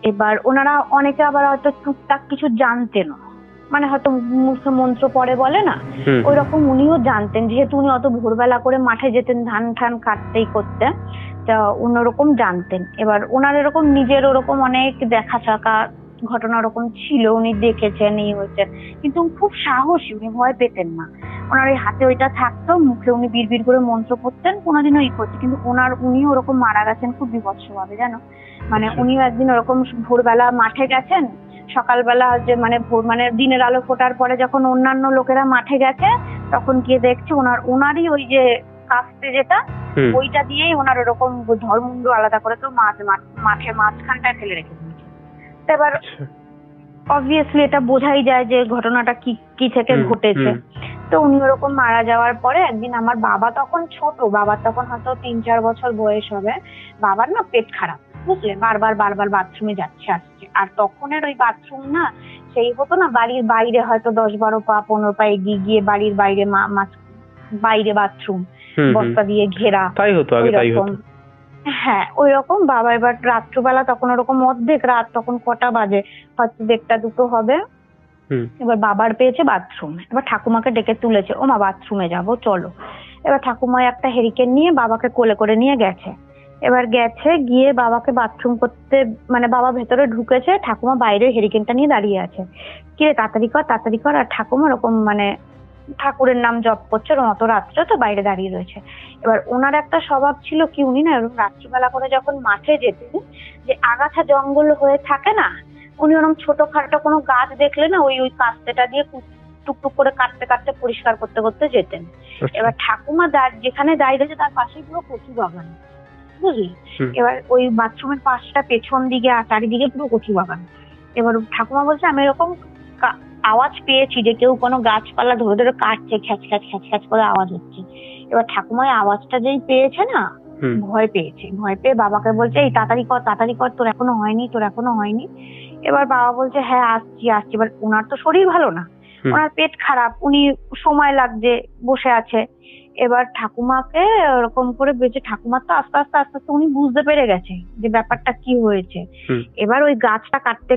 [SPEAKER 3] এবার ওনারা অনেকে আবার হয়তো টুকটাক কিছু জানতেন, মানে হয়তো মন্ত্র পড়ে বলে না, ওই রকম উনিও জানতেন, যেহেতু উনি অত ভোরবেলা করে মাঠে যেতেন ধান ঠান কাটতেই করতে, তা অন্যরকম জানতেন। এবার ওনার এরকম নিজের ওরকম অনেক দেখা চাকা ঘটনা ওরকম ছিল, উনি দেখেছেন, এই হয়েছেন, কিন্তু উনি খুব সাহসী, উনি ভয় পেতেন না। ওনার ওই হাতে ওইটা থাকতো, মুখে উনি বিড়বিড় করে মন্ত্র পড়তেন, কোনোদিনও করছে, কিন্তু উনিও ওরকম মারা গেছেন খুব বিভৎস ভাবে, জানো। মানে উনিও একদিন ওরকম ভোরবেলা মাঠে গেছেন, সকালবেলা যে মানে দিনের আলো ফোটার পরে যখন অন্যান্য লোকেরা মাঠে গেছে, তখন গিয়ে দেখছে ওনারই ওই যে কাস্তে যেটা, ওইটা দিয়েই ওনার ওরকম ধর্মুন্ড আলাদা করে তো মাঠে মাঝখানটায় ফেলে রেখে দিয়েছে। এবার অবভিয়াসলি এটা বোঝাই যায় যে ঘটনাটা কি থেকে ঘটেছে। তো উনি ওরকম মারা যাওয়ার পরে একদিন আমার বাবা তখন ছোট, বাবার তখন হয়তো 3-4 বছর বয়স হবে, বাবার না পেট খারাপ, বুঝলে, বারবার বাথরুমে যাচ্ছে আসছে। আর তখনের ওই বাথরুম না সেই হতো না, বাড়ির বাইরে হয়তো 10-12 পা 15 পা এগিয়ে গিয়ে বাড়ির বাইরে বাইরে বাথরুম, বস্তা দিয়ে ঘেরা,
[SPEAKER 2] তাই হতো আগে, তাই হতো।
[SPEAKER 3] হ্যাঁ, ওই রকম। বাবা এবার রাত্রিবেলা তখন ওরকম অর্ধেক রাত, তখন কটা বাজে, হয়তো 1:30-2 হবে। এবার বাবার পেয়েছে বাথরুম, এবার ঠাকুমাকে ডেকে তুলেছে, ও মা বাথরুমে যাবো চলো। এবার ঠাকুমা একটা হেরিকেন নিয়ে বাবাকে কোলে করে নিয়ে গেছে। এবার গিয়ে বাবাকে বাথরুম করতে, মানে বাবা ভেতরে ঢুকেছে, ঠাকুমা বাইরে হেরিকেনটা নিয়ে দাঁড়িয়ে আছে, কিরে তাড়াতাড়ি কর। আর ঠাকুমা ওরকম মানে ঠাকুরের নাম জপ করছে, অত রাত্রে তো বাইরে দাঁড়িয়ে রয়েছে। এবার ওনার একটা স্বভাব ছিল কি, উনি না এরকম রাত্রিবেলা করে যখন মাঠে যেতেন, যে আগাছা জঙ্গল হয়ে থাকে না, উনি ওরকম ছোটখাটো কোনো গাছ দেখলে না ওই কাস্তেটা দিয়ে টুকটুক করে কাটতে পরিষ্কার করতে যেতেন। এবার ঠাকুমা যেখানে দাঁড়িয়ে রয়েছে তার পাশেই পুরো কচু বাগান, বুঝলি। এবার ওই বাথরুমের পাশটা পেছন দিকে আর চারিদিকে পুরো কচু বাগান। এবার ঠাকুমা বলছে আমি এরকম আওয়াজ পেয়েছি যে কেউ কোনো গাছপালা ধরে ধরে কাটছে, খ্যাচ খ্যাচ খ্যাচ খ্যাচ করে আওয়াজ হচ্ছে। এবার ঠাকুমার আওয়াজটা যেই পেয়েছে না, ভয় পেয়ে বাবাকে বলছে এই তাড়াতাড়ি কর, তোর এখনো হয়নি। এবার বাবা বলছে হ্যাঁ আসছি। এবার ওনার তো শরীর ভালো না, ওনার পেট খারাপ, উনি সময় লাগছে বসে আছে। এবার ঠাকুমাকে ওরকম করে বেঁচে, ঠাকুমার তো আস্তে আস্তে উনি বুঝতে পেরে গেছে যে ব্যাপারটা কি হয়েছে। এবার ওই গাছটা কাটতে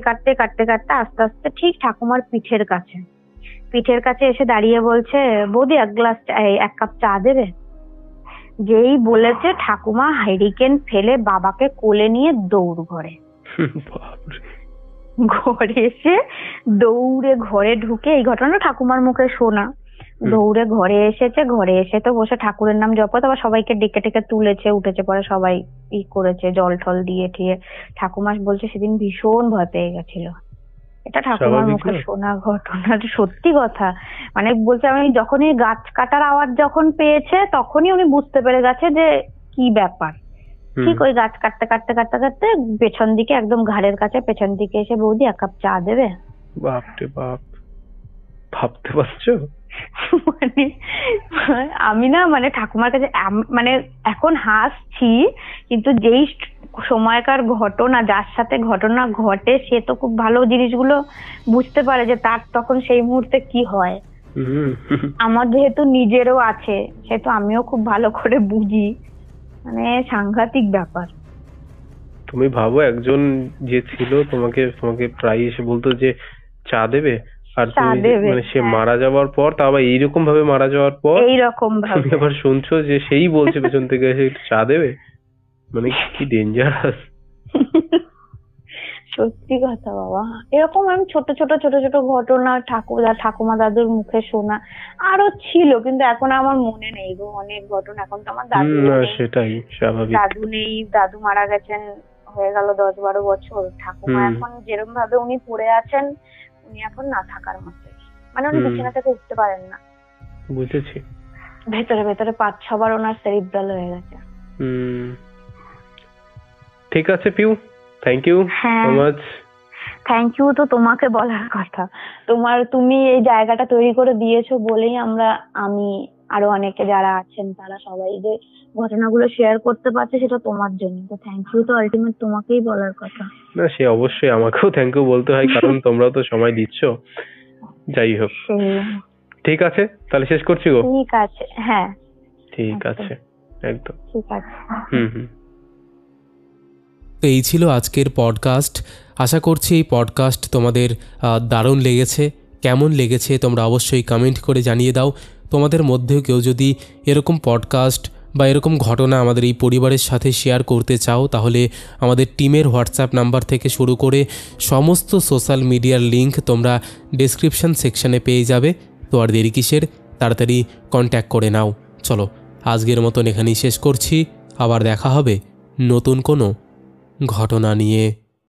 [SPEAKER 3] আস্তে আস্তে ঠিক ঠাকুমার পিঠের কাছে এসে দাঁড়িয়ে বলছে বৌদি এক কাপ চা দেবে। যেই বলেছে ঠাকুমা হেরিকেন ফেলে বাবাকে কোলে নিয়ে দৌড় ঘরে এসে দৌড়ে ঘরে ঢুকে, এই ঘটনাটা ঠাকুমার মুখে শোনা, দৌড়ে ঘরে এসে তো বসে ঠাকুরের নাম জপ, আবার সবাইকে ডেকে তুলেছে, উঠেছে, পরে সবাই করেছে জল টল দিয়ে ঠিয়ে। ঠাকুমা বলছে সেদিন ভীষণ ভয় পেয়ে গেছিল। এটা ঠাকুমার মুখে শোনা ঘটনা, সত্যি কথা। মানে বলছে আমি যখনই গাছ কাটার আওয়াজ যখন পেয়েছে তখনই উনি বুঝতে পেরে গেছে যে কি ব্যাপার। ঠিক ওই গাছ কাটতে পেছন দিকে, একদম ঘাড়ের কাছে পেছন দিকে এসে বৌদি এক কাপ চা দেবে।
[SPEAKER 2] বাপরে বাপ, ভাবতে পারছো?
[SPEAKER 3] মানে আমি না মানে ঠাকুমার কাছে মানে এখন হাসছি, কিন্তু যেই সময়কার ঘটনা, যার সাথে ঘটনা ঘটে সে তো খুব ভালো জিনিসগুলো বুঝতে পারে যে তার তখন সেই মুহূর্তে কি হয়। আমার যেহেতু নিজেরও আছে, সেহেতু আমিও খুব ভালো করে বুঝি, মানে সাংঘাতিক ব্যাপার।
[SPEAKER 2] তুমি ভাবো একজন যে ছিল তোমাকে প্রায় এসে বলতো যে চা দেবে, আর মানে সে মারা যাওয়ার পর, তা আবার এইরকম ভাবে মারা যাওয়ার পর তুমি আবার শুনছো যে সেই বলছে পেছন থেকে এসে একটু চা দেবে, মানে কি ডেঞ্জারাস।
[SPEAKER 3] সত্যি কথা বাবা, এরকম আমি ছোট ছোট ঘটনা ঠাকুমা দাদুর মুখে শোনা আরো ছিল, কিন্তু এখন আমার মনে নেই গো অনেক ঘটনা। এখন তো আমার দাদু
[SPEAKER 2] সেটাই স্বাভাবিক,
[SPEAKER 3] দাদু নেই, দাদু মারা গেছেন হয়ে গেল 10-12 বছর। ঠাকুমা এখন যেরকম ভাবে উনি পড়ে আছেন, উনি এখন না থাকার মতো, মানে উনি বিছানা থেকে উঠতে পারেন না।
[SPEAKER 2] বুঝেছি।
[SPEAKER 3] ভেতরে 5-6 বার ওনার সেরিব্রাল হয়ে গেছে।
[SPEAKER 2] ঠিক আছে Piu, thank you so much.
[SPEAKER 3] Thank you তো তোমাকে বলার কথা, তুমি এই জায়গাটা তৈরি করে দিয়েছো বলেই আমি আরো অনেকে যারা আছেন তারা সবাই যে ঘটনাগুলো শেয়ার করতে পারছে, সেটা তোমার জন্য। তো থ্যাংক ইউ তো আলটিমেট তোমাকেই বলার কথা।
[SPEAKER 2] না সে অবশ্যই আমাকেও থ্যাংক ইউ বলতে হয়, কারণ তোমরাও তো সময় দিচ্ছ। যাই হোক, ঠিক আছে তাহলে শেষ করছি গো।
[SPEAKER 3] ঠিক আছে, হ্যাঁ
[SPEAKER 2] ঠিক আছে, একদম
[SPEAKER 3] ঠিক আছে।
[SPEAKER 1] তো এই ছিল আজকের পডকাস্ট। আশা করছি এই পডকাস্ট তোমাদের দারুণ লেগেছে। কেমন লেগেছে তোমরা অবশ্যই কমেন্ট করে জানিয়ে দাও। তোমাদের মধ্যেও কেউ যদি এরকম পডকাস্ট বা এরকম ঘটনা আমাদের এই পরিবারের সাথে শেয়ার করতে চাও, তাহলে আমাদের টিমের হোয়াটসঅ্যাপ নাম্বার থেকে শুরু করে সমস্ত সোশ্যাল মিডিয়ার লিঙ্ক তোমরা ডেসক্রিপশন সেকশানে পেয়ে যাবে। তো আর দেরি কিসের, তাড়াতাড়ি কন্ট্যাক্ট করে নাও। চলো আজকের মতন এখানেই শেষ করছি, আবার দেখা হবে নতুন কোনো ঘটনা নিয়ে।